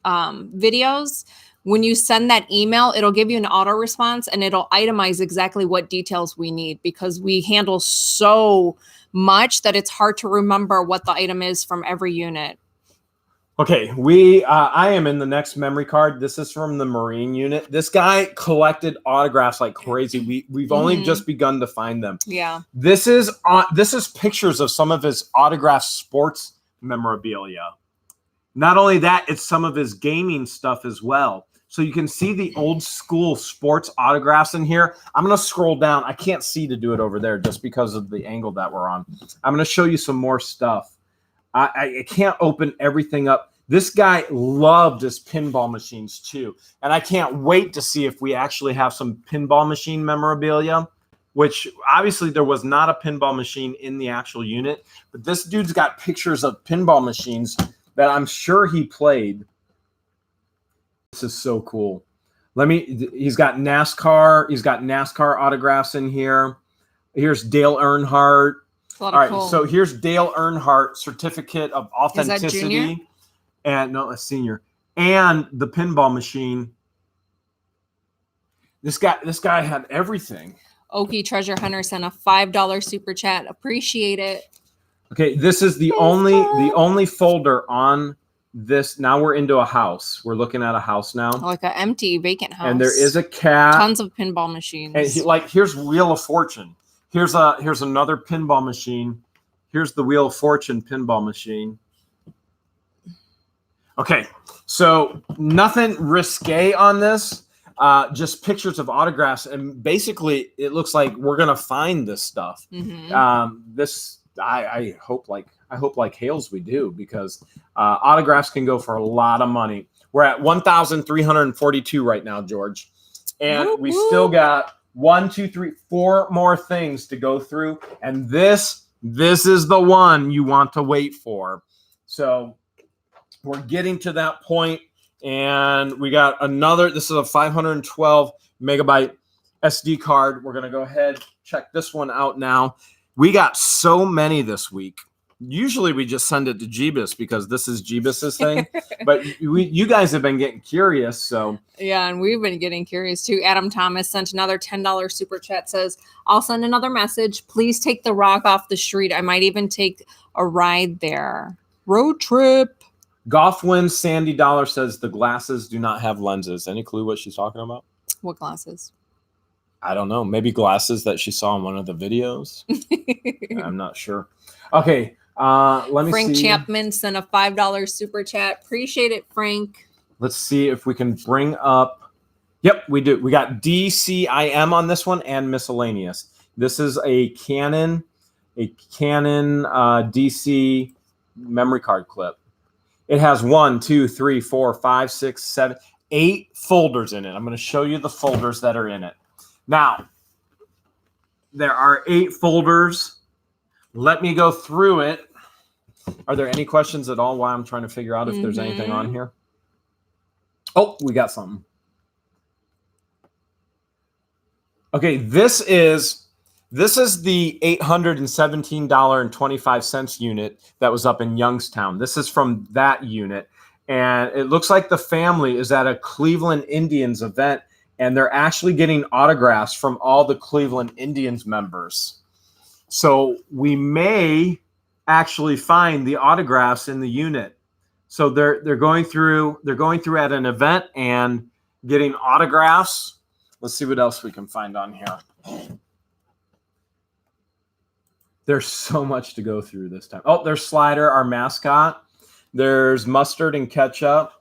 videos, when you send that email, it'll give you an auto response and it'll itemize exactly what details we need, because we handle so much that it's hard to remember what the item is from every unit. Okay, I am in the next memory card. This is from the Marine unit. This guy collected autographs like crazy. We've only just begun to find them. Yeah. This is pictures of some of his autographed sports memorabilia. Not only that, it's some of his gaming stuff as well. So you can see the old school sports autographs in here. I'm going to scroll down. I can't see to do it over there just because of the angle that we're on. I'm going to show you some more stuff. I can't open everything up. This guy loved his pinball machines too. And I can't wait to see if we actually have some pinball machine memorabilia, which obviously there was not a pinball machine in the actual unit. But this dude's got pictures of pinball machines that I'm sure he played. This is so cool. He's got NASCAR. He's got NASCAR autographs in here. Here's Dale Earnhardt. All right, cool. So here's Dale Earnhardt certificate of authenticity. Is that junior? And no, a senior. And the pinball machine. This guy had everything. Okie Treasure Hunter sent a $5 super chat. Appreciate it. Okay, this is the only folder on this. Now we're into a house. We're looking at a house now. Like an empty, vacant house. And there is a cat. Tons of pinball machines. And here's Wheel of Fortune. Here's another pinball machine. Here's the Wheel of Fortune pinball machine. Okay, so nothing risque on this. Just pictures of autographs, and basically it looks like we're gonna find this stuff. Mm-hmm. I hope like Hales we do, because autographs can go for a lot of money. We're at 1,342 right now, George, and we still got 1, 2, 3, 4 more things to go through, and this is the one you want to wait for. So we're getting to that point, and we got another. This is a 512 megabyte SD card. We're gonna go ahead, check this one out now. We got so many this week. Usually we just send it to Jeebus because this is Jeebus's thing, but you guys have been getting curious. So yeah, and we've been getting curious too. Adam Thomas sent another $10 super chat. Says, I'll send another message. Please take the rock off the street. I might even take a ride there. Road trip. Golf Wins Sandy Dollar says the glasses do not have lenses. Any clue what she's talking about? What glasses? I don't know. Maybe glasses that she saw in one of the videos. I'm not sure. Okay. Let me see. Frank Chapman sent a $5 super chat. Appreciate it, Frank. Let's see if we can bring up. Yep, we do. We got DCIM on this one and miscellaneous. This is a Canon DC memory card clip. It has 1, 2, 3, 4, 5, 6, 7, 8 folders in it. I'm going to show you the folders that are in it. Now, there are 8 folders. Let me go through it. Are there any questions at all while I'm trying to figure out if there's anything on here? Oh, we got something. Okay, this is the $817.25 unit that was up in Youngstown. This is from that unit. And it looks like the family is at a Cleveland Indians event, and they're actually getting autographs from all the Cleveland Indians members. So we may actually find the autographs in the unit. So they're going through at an event and getting autographs. Let's see what else we can find on here. There's so much to go through this time. Oh, there's Slider, our mascot. There's Mustard and Ketchup.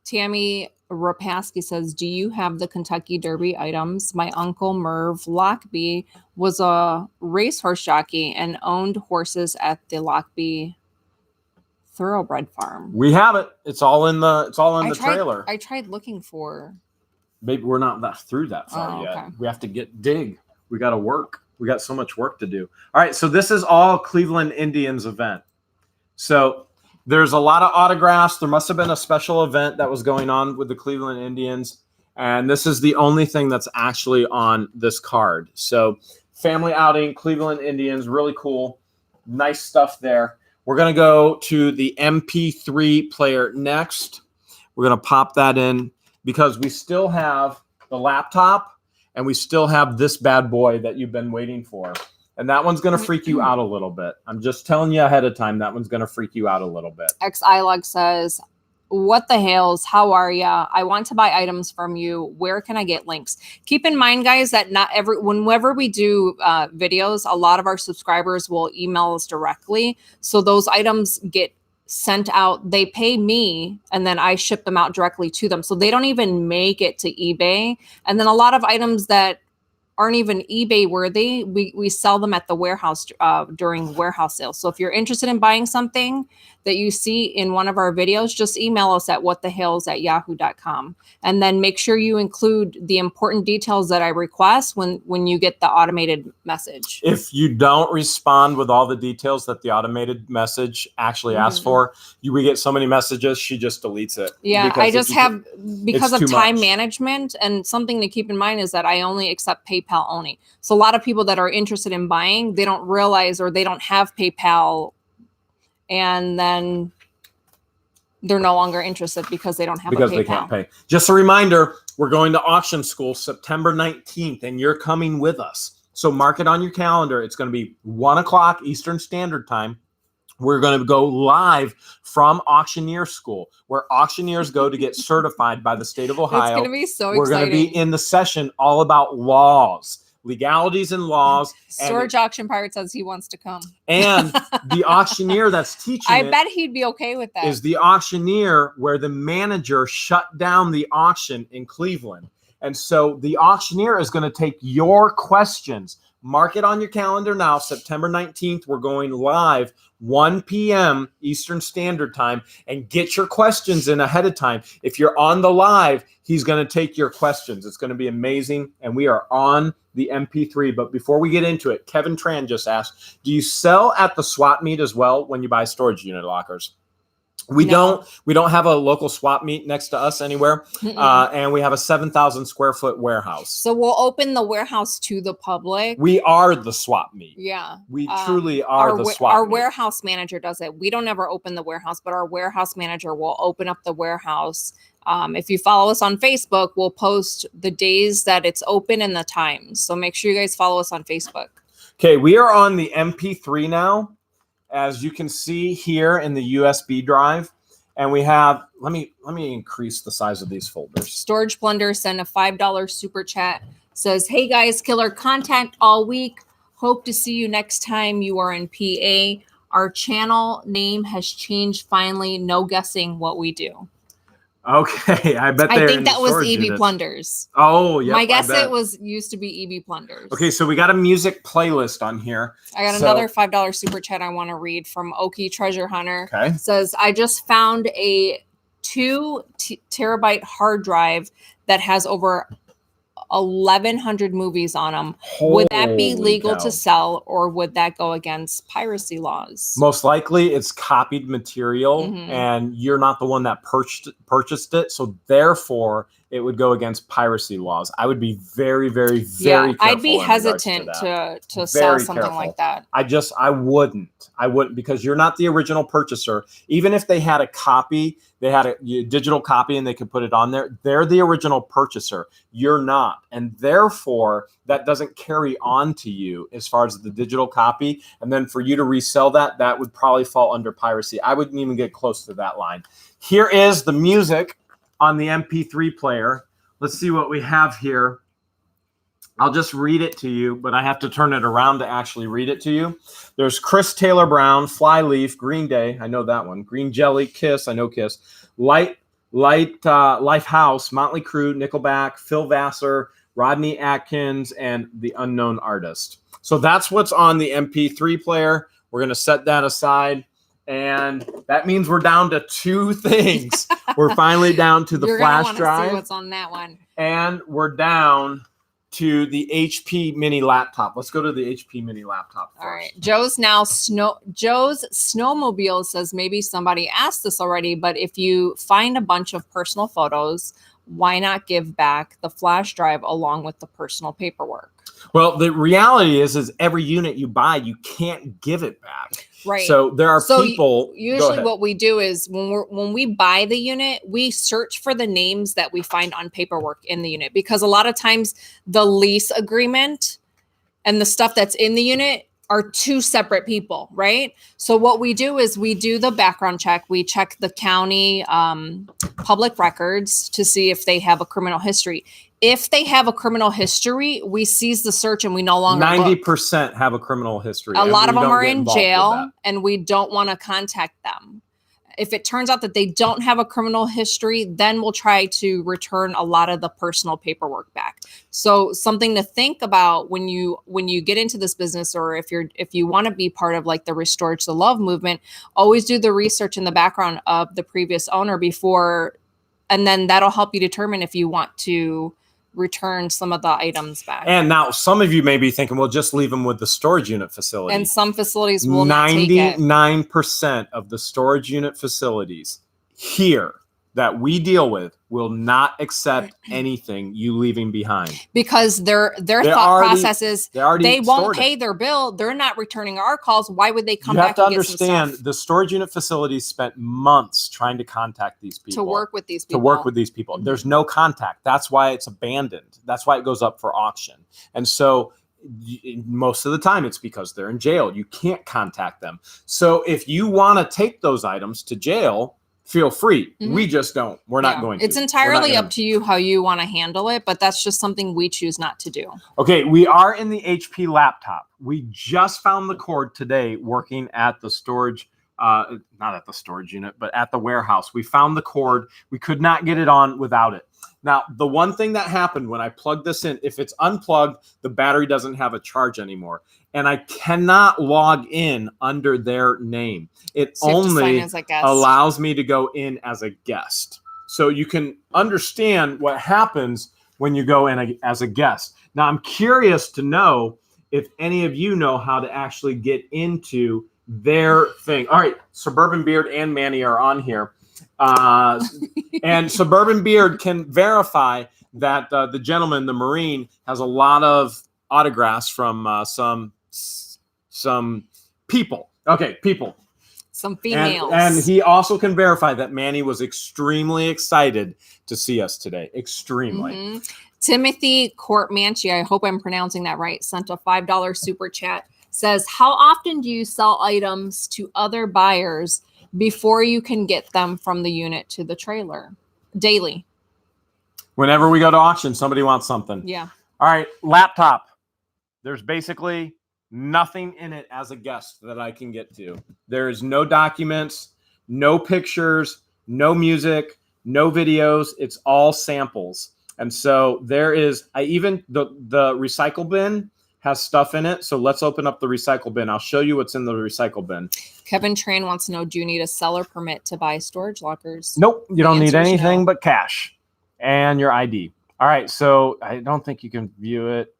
Tammy Rapaski says, do you have the Kentucky Derby items? My uncle Merv Lockby was a racehorse jockey and owned horses at the Lockby Thoroughbred Farm. We have it. It's all in the trailer. I tried looking for. Maybe we're not through that far yet. Okay. We have to dig. We got to work. We got so much work to do. All right, so this is all Cleveland Indians event. So there's a lot of autographs. There must have been a special event that was going on with the Cleveland Indians. And this is the only thing that's actually on this card. So family outing, Cleveland Indians, really cool. Nice stuff there. We're going to go to the MP3 player next. We're going to pop that in because we still have the laptop and we still have this bad boy that you've been waiting for. And that one's going to freak you out a little bit. I'm just telling you ahead of time, that one's going to freak you out a little bit. XILUG says, what the Hales? How are ya? I want to buy items from you. Where can I get links? Keep in mind, guys, that whenever we do videos, a lot of our subscribers will email us directly. So those items get sent out, they pay me and then I ship them out directly to them. So they don't even make it to eBay. And then a lot of items that aren't even eBay worthy, we sell them at the warehouse during warehouse sales. So if you're interested in buying something that you see in one of our videos, just email us at whatthehales@yahoo.com. And then make sure you include the important details that I request when you get the automated message. If you don't respond with all the details that the automated message actually asks for, we get so many messages, she just deletes it. Yeah, I just have, because of time much. management, and something to keep in mind is that I only accept PayPal only. So a lot of people that are interested in buying, they don't realize, or they don't have PayPal, and then they're no longer interested because they don't have because a PayPal. They can't pay. Just a reminder, we're going to auction school September 19th, and you're coming with us. So mark it on your calendar. It's going to be 1 o'clock Eastern Standard Time. We're going to go live from auctioneer school, where auctioneers go to get certified by the state of Ohio. It's going to be so exciting. We're going to be in the session all about laws, legalities and laws. Storage Auction Pirate says he wants to come. And the auctioneer that's teaching I bet he'd be okay with that. Is the auctioneer where the manager shut down the auction in Cleveland. And so the auctioneer is going to take your questions. Mark it on your calendar now, September 19th. We're going live 1 p.m. Eastern Standard Time, and get your questions in ahead of time. If you're on the live, he's going to take your questions. It's going to be amazing. And we are on the MP3. But before we get into it, Kevin Tran just asked, do you sell at the swap meet as well when you buy storage unit lockers? We don't have a local swap meet next to us anywhere. And we have a 7,000 square foot warehouse. So we'll open the warehouse to the public. We are the swap meet. Yeah. We truly are the swap Our meet. warehouse manager does it. We don't ever open the warehouse, but our warehouse manager will open up the warehouse. If you follow us on Facebook, we'll post the days that it's open and the times. So make sure you guys follow us on Facebook. Okay, we are on the MP3 now. As you can see here in the USB drive, and we have, let me increase the size of these folders. Storage Blender sent a $5 super chat. Says, hey guys, killer content all week. Hope to see you next time you are in PA. Our channel name has changed finally. No guessing what we do. Okay, I bet I think that was EB Plunders. Oh, yeah. My guess it used to be EB Plunders. Okay, so we got a music playlist on here. I got another $5 super chat I want to read from Okie Treasure Hunter. Okay. It says, I just found a 2 terabyte hard drive that has over 1,100 movies on them. Would that be legal to sell, or would that go against piracy laws? Most likely it's copied material, and you're not the one that purchased it. So therefore it would go against piracy laws. I would be very, very, very careful. I'd be hesitant to sell something like that. I wouldn't, because you're not the original purchaser. Even if they had a copy, they had a digital copy and they could put it on there, they're the original purchaser. You're not. And therefore that doesn't carry on to you as far as the digital copy. And then for you to resell that, that would probably fall under piracy. I wouldn't even get close to that line. Here is the music on the MP3 player. Let's see what we have here. I'll just read it to you, but I have to turn it around to actually read it to you. There's Chris Taylor Brown, Flyleaf, Green Day, I know that one. Green Jelly, Kiss, I know Kiss. Lifehouse, Motley Crue, Nickelback, Phil Vassar, Rodney Atkins, and The Unknown Artist. So that's what's on the MP3 player. We're going to set that aside. And that means we're down to 2 things. We're finally down to the flash drive. See what's on that one. And we're down to the HP mini laptop. Let's go to the HP mini laptop first. All right. Joe's snowmobile says, maybe somebody asked this already, but if you find a bunch of personal photos, why not give back the flash drive along with the personal paperwork? Well, the reality is every unit you buy, you can't give it back. Right. So there are people. Usually what we do is when we buy the unit, we search for the names that we find on paperwork in the unit, because a lot of times the lease agreement and the stuff that's in the unit are 2 separate people, right? So what we do is we do the background check. We check the county public records to see if they have a criminal history. If they have a criminal history, we seize the search and we no longer 90% have a criminal history. A lot of them are in jail and we don't want to contact them. If it turns out that they don't have a criminal history, then we'll try to return a lot of the personal paperwork back. So something to think about when you get into this business, or if you want to be part of like the Restore to Love movement, always do the research in the background of the previous owner before, and then that'll help you determine if you want to return some of the items back. And now some of you may be thinking, well, just leave them with the storage unit facility. And some facilities will not take it. 99% of the storage unit facilities here that we deal with will not accept anything you leaving behind. Because their thought process is they won't pay their bill. They're not returning our calls. Why would they come back and get some stuff? You have to understand, the storage unit facilities spent months trying to contact these people. To work with these people. Mm-hmm. There's no contact. That's why it's abandoned. That's why it goes up for auction. And so most of the time it's because they're in jail. You can't contact them. So if you want to take those items to jail, feel free. Mm-hmm. We just don't. We're not going to. It's entirely up to you how you want to handle it, but that's just something we choose not to do. Okay, we are in the HP laptop. We just found the cord today working at the storage, not at the storage unit, but at the warehouse. We found the cord. We could not get it on without it. Now, the one thing that happened when I plugged this in, if it's unplugged, the battery doesn't have a charge anymore. And I cannot log in under their name. It only allows me to go in as a guest. So you can understand what happens when you go in as a guest. Now, I'm curious to know if any of you know how to actually get into their thing. All right, Suburban Beard and Manny are on here. And Suburban Beard can verify that the gentleman, the Marine, has a lot of autographs from some people. Okay, people. Some females. And he also can verify that Manny was extremely excited to see us today. Extremely. Mm-hmm. Timothy Courtmanchi, I hope I'm pronouncing that right, sent a $5 super chat. Says, how often do you sell items to other buyers before you can get them from the unit to the trailer? Daily. Whenever we go to auction, somebody wants something. Yeah. All right, laptop. There's basically nothing in it as a guest that I can get to. There's no documents, no pictures, no music, no videos. It's all samples. And so there is, the recycle bin has stuff in it. So let's open up the recycle bin. I'll show you what's in the recycle bin. Kevin Tran wants to know, do you need a seller permit to buy storage lockers? Nope. You don't need anything but cash and your ID. All right. So I don't think you can view it.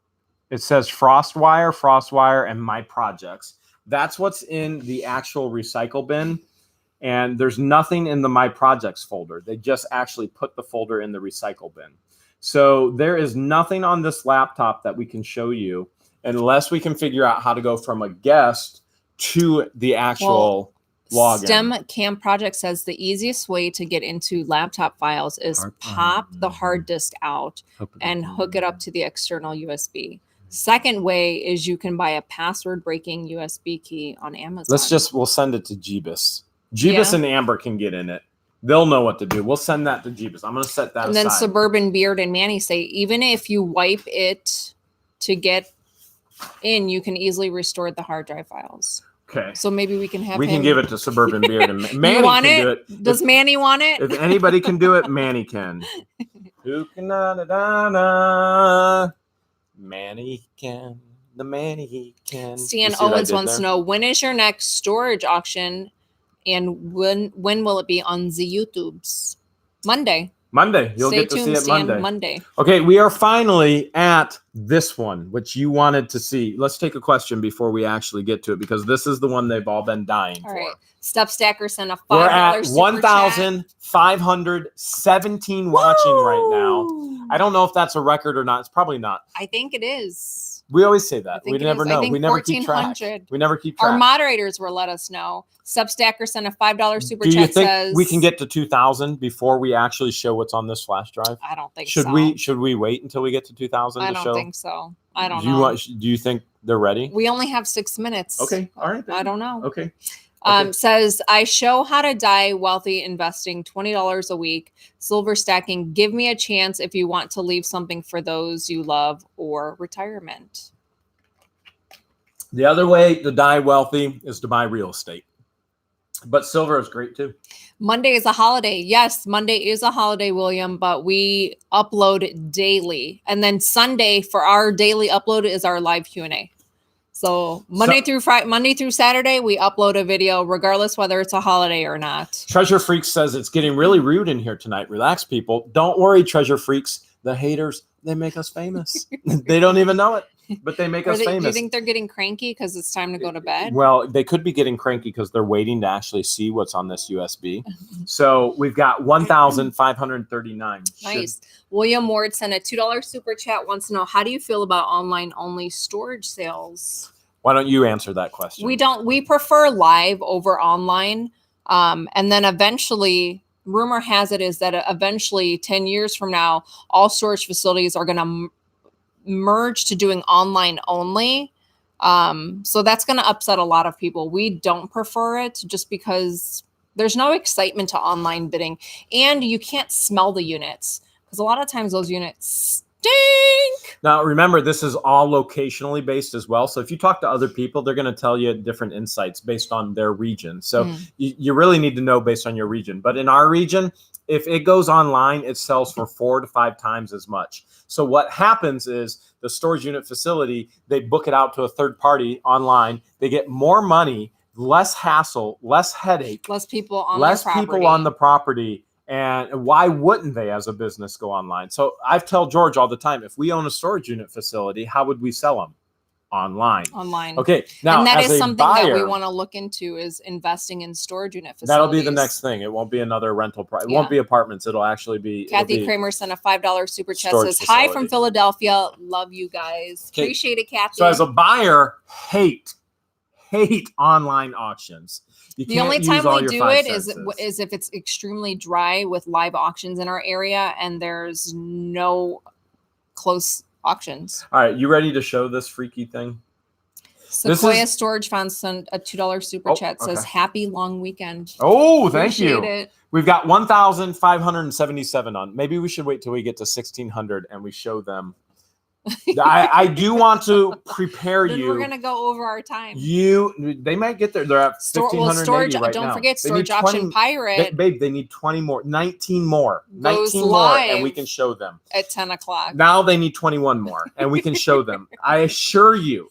It says Frostwire, and My Projects. That's what's in the actual recycle bin. And there's nothing in the My Projects folder. They just actually put the folder in the recycle bin. So there is nothing on this laptop that we can show you unless we can figure out how to go from a guest to the actual login. STEM Cam Project says the easiest way to get into laptop files is pop the hard disk out and hook it up to the external USB. Second way is you can buy a password breaking USB key on Amazon. We'll send it to Jeebus. Jeebus and Amber can get in it. They'll know what to do. We'll send that to Jeebus. I'm going to set that aside. And then Suburban Beard and Manny say, even if you wipe it to get in, you can easily restore the hard drive files. Okay. So maybe we can have can give it to Suburban Beard. And Manny you want can it? Do it. Does Manny want it? If anybody can do it, Manny can. Who can? Manny can. The Manny can. Stan Owens wants to know, when is your next storage auction, and when will it be on the YouTubes? Monday. You'll get to see it Monday. Okay, we are finally at this one, which you wanted to see. Let's take a question before we actually get to it, because this is the one they've all been dying for. Right. Step Stacker sent a $5 We're at 1,517 watching right now. I don't know if that's a record or not. It's probably not. I think it is. We always say that. We never know. We never keep track. Our moderators will let us know. Substacker sent a $5 super chat. Do you think we can get to 2,000 before we actually show what's on this flash drive? I don't think so. Should we wait until we get to 2,000 to show? I don't think so. I don't know. Do you think they're ready? We only have 6 minutes. Okay. All right. I don't know. Okay. Says, I show how to die wealthy investing $20 a week, silver stacking. Give me a chance if you want to leave something for those you love or retirement. The other way to die wealthy is to buy real estate. But silver is great too. Monday is a holiday. Yes, Monday is a holiday, William, but we upload daily. And then Sunday for our daily upload is our live Q&A. So Monday through Saturday, we upload a video regardless whether it's a holiday or not. Treasure Freak says it's getting really rude in here tonight. Relax, people. Don't worry, Treasure Freaks. The haters, they make us famous. They don't even know it, but they make us famous. Do you think they're getting cranky because it's time to go to bed? Well, they could be getting cranky because they're waiting to actually see what's on this USB. So we've got 1,539. Nice. William Ward sent a $2 super chat, wants to know, how do you feel about online only storage sales? Why don't you answer that question? We prefer live over online. And then eventually, rumor has it is that eventually 10 years from now, all storage facilities are going to merge to doing online only. So that's going to upset a lot of people. We don't prefer it just because there's no excitement to online bidding, and you can't smell the units because a lot of times those units stink. Now, remember, this is all locationally based as well. So if you talk to other people, they're going to tell you different insights based on their region. So you really need to know based on your region. But in our region, if it goes online, it sells for 4 to 5 times as much. So what happens is the storage unit facility, they book it out to a third party online. They get more money, less hassle, less headache, less people on the property. And why wouldn't they as a business go online? So I've told George all the time, if we own a storage unit facility, how would we sell them? Online. Okay. Now, and that as is a something buyer, that we want to look into is investing in storage unit facilities. That'll be the next thing. It won't be another rental price. It won't be apartments. It'll actually be. Kathy Kramer sent a $5 super chat. Says, "Hi from Philadelphia. Love you guys. Okay. Appreciate it, Kathy." So as a buyer, hate online auctions. The only time we do it is if it's extremely dry with live auctions in our area and there's no close auctions. All right, you ready to show this freaky thing? Sequoia Storage Fund sent a $2 super chat. Says, "Happy long weekend." Oh, thank you. It. We've got 1,577 on. Maybe we should wait till we get to 1,600 and we show them. I do want to prepare you. We're gonna go over our time. They might get there. They're at 1,580 right now. Don't forget Storage Auction Pirate. Babe, they need 20 more, 19 more, 19 more, and we can show them at 10 o'clock. Now they need 21 more, and we can show them. I assure you,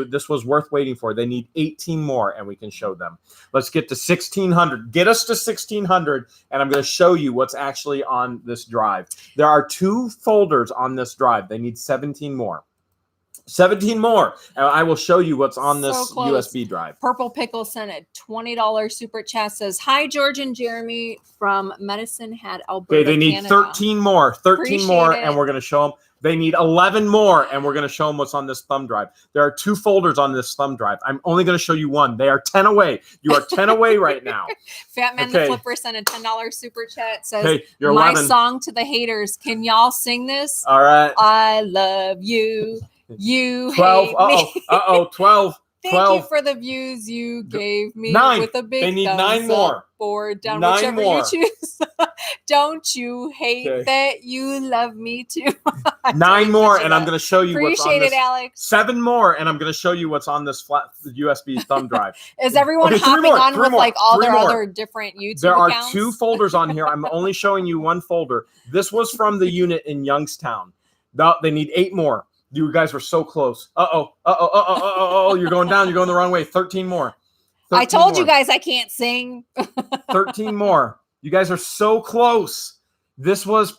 this was worth waiting for. They need 18 more, and we can show them. Let's get to 1,600. Get us to 1,600, and I'm going to show you what's actually on this drive. There are 2 folders on this drive. They need 17 more. 17 more. And I will show you what's on this USB drive. Purple Pickle sent a $20 super chat. Says, "Hi, George and Jeremy from Medicine Hat, Alberta, Okay, they need Canada. 13 more. 13 Appreciate more, it. and we're going to show them. They need 11 more, and we're going to show them what's on this thumb drive. There are 2 folders on this thumb drive. I'm only going to show you one. They are 10 away. You are 10 away right now. Fat Man the Flipper sent a $10 super chat. Says, hey, you're "My 11. song to the haters. Can y'all sing this? All right. I love you. You 12. hate me. 12. Thank 12. you for the views you gave me 9. with a big They need thumbs 9 more. up or down, 9 whichever more. you choose. Don't you hate that you love me too?" 9 more, and I'm going to show you what's on Appreciate this. it, Alex. 7 more, and I'm going to show you what's on this flat USB thumb drive. Is everyone Okay, 3 hopping more, on 3 with more, like all 3 their more. other different YouTube There are accounts? 2 folders on here. I'm only showing you 1 folder. This was from the unit in Youngstown. No, they need 8 more. You guys were so close. You're going down. You're going the wrong way. 13 more. 13 I told more. you guys I can't sing. 13 more. You guys are so close. This was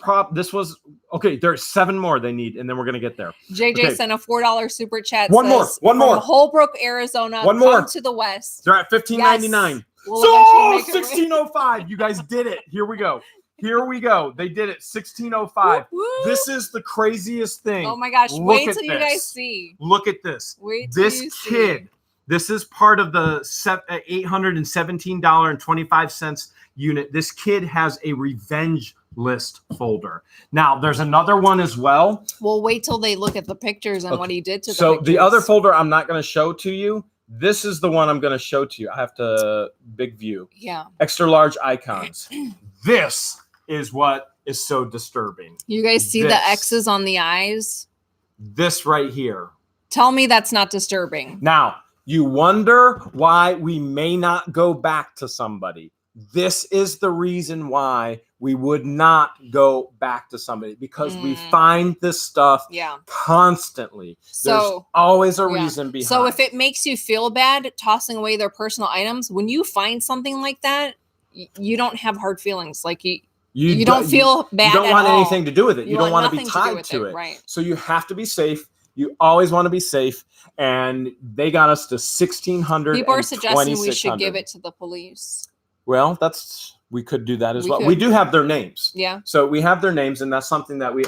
okay. There's 7 more they need, and then we're gonna get there. JJ sent a $4 super chat. One more. From Holbrook, Arizona. One more. Come to the west. They're at $15.99. Yes. We'll So eventually make it 1605. You guys did it. Here we go. They did it. 1605. Woo, woo. This is the craziest thing. Oh my gosh. Wait till you guys see. Look at this. Wait till This you kid. see. This is part of the $817.25 unit. This kid has a revenge list folder. Now, there's another one as well. We'll wait till they look at the pictures and what he did to the So pictures. the other folder I'm not going to show to you. This is the one I'm going to show to you. I have to big view. Yeah. Extra large icons. This is what is so disturbing. You guys see This. the X's on the eyes? This right here. Tell me that's not disturbing. Now, You wonder why we may not go back to somebody. This is the reason why we would not go back to somebody, because we find this stuff constantly. There's always a reason behind. So if it makes you feel bad tossing away their personal items, when you find something like that, you don't have hard feelings. Like you don't feel bad. You don't at want all. anything to do with it. You don't want to be nothing tied to it. Right. So you have to be safe. You always want to be safe. And they got us to 1,600. People are suggesting we should give it to the police. Well, we could do that as well. We do have their names. Yeah. So we have their names, and that's something that we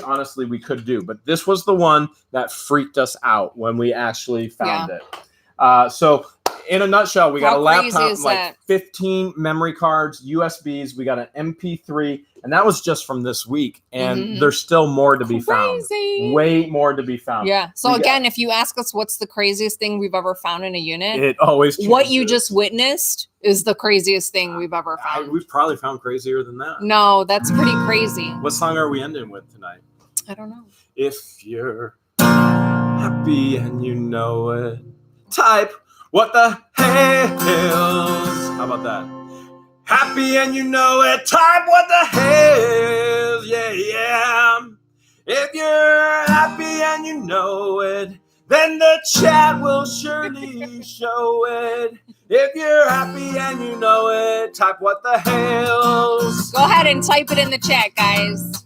could do. But this was the one that freaked us out when we actually found it. So in a nutshell, we got a laptop, like 15 memory cards, USBs. We got an MP3, and that was just from this week. And there's still more to be found. Way more to be found. Yeah. So again, if you ask us what's the craziest thing we've ever found in a unit, it always changes. What you just witnessed is the craziest thing we've ever found. We've probably found crazier than that. No, that's pretty crazy. What song are we ending with tonight? I don't know. If you're happy and you know it, type what the Hales. How about that? Happy and you know it, type what the Hales. Yeah, yeah. If you're happy and you know it, then the chat will surely show it. If you're happy and you know it, type what the Hales. Go ahead and type it in the chat, guys.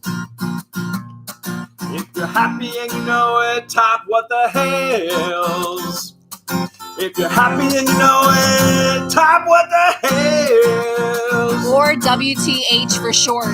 If you're happy and you know it, type what the Hales. If you're happy and you know it, type what the Hales. Or WTH for short.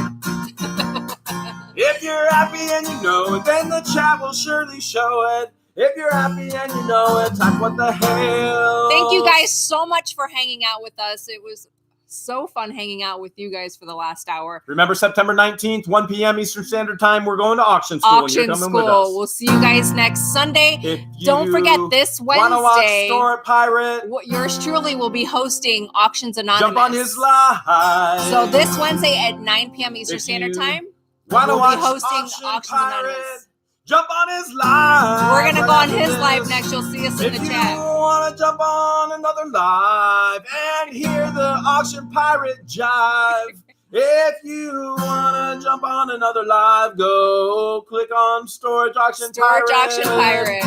If you're happy and you know it, then the chat will surely show it. If you're happy and you know it, type what the Hales. Thank you guys so much for hanging out with us. It was so fun hanging out with you guys for the last hour. Remember, September 19th, 1 p.m. Eastern Standard Time, we're going to auction school. Auction and you're coming school. with us. We'll see you guys next Sunday. If Don't forget this wanna watch Wednesday. Store Pirate, Yours truly will be hosting Auctions Anonymous. jump on his live. So this Wednesday at 9 p.m. Eastern Standard Time, we'll be hosting Auctions Anonymous. Jump on his live. We're gonna go on his live next. You'll see us in the chat. If you want to jump on another live and hear the Auction Pirate jive, if you want to jump on another live, go click on Storage Auction Pirate. Storage Auction Pirate.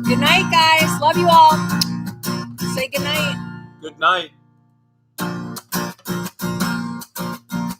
Good night, guys. Love you all. Say good night. Good night.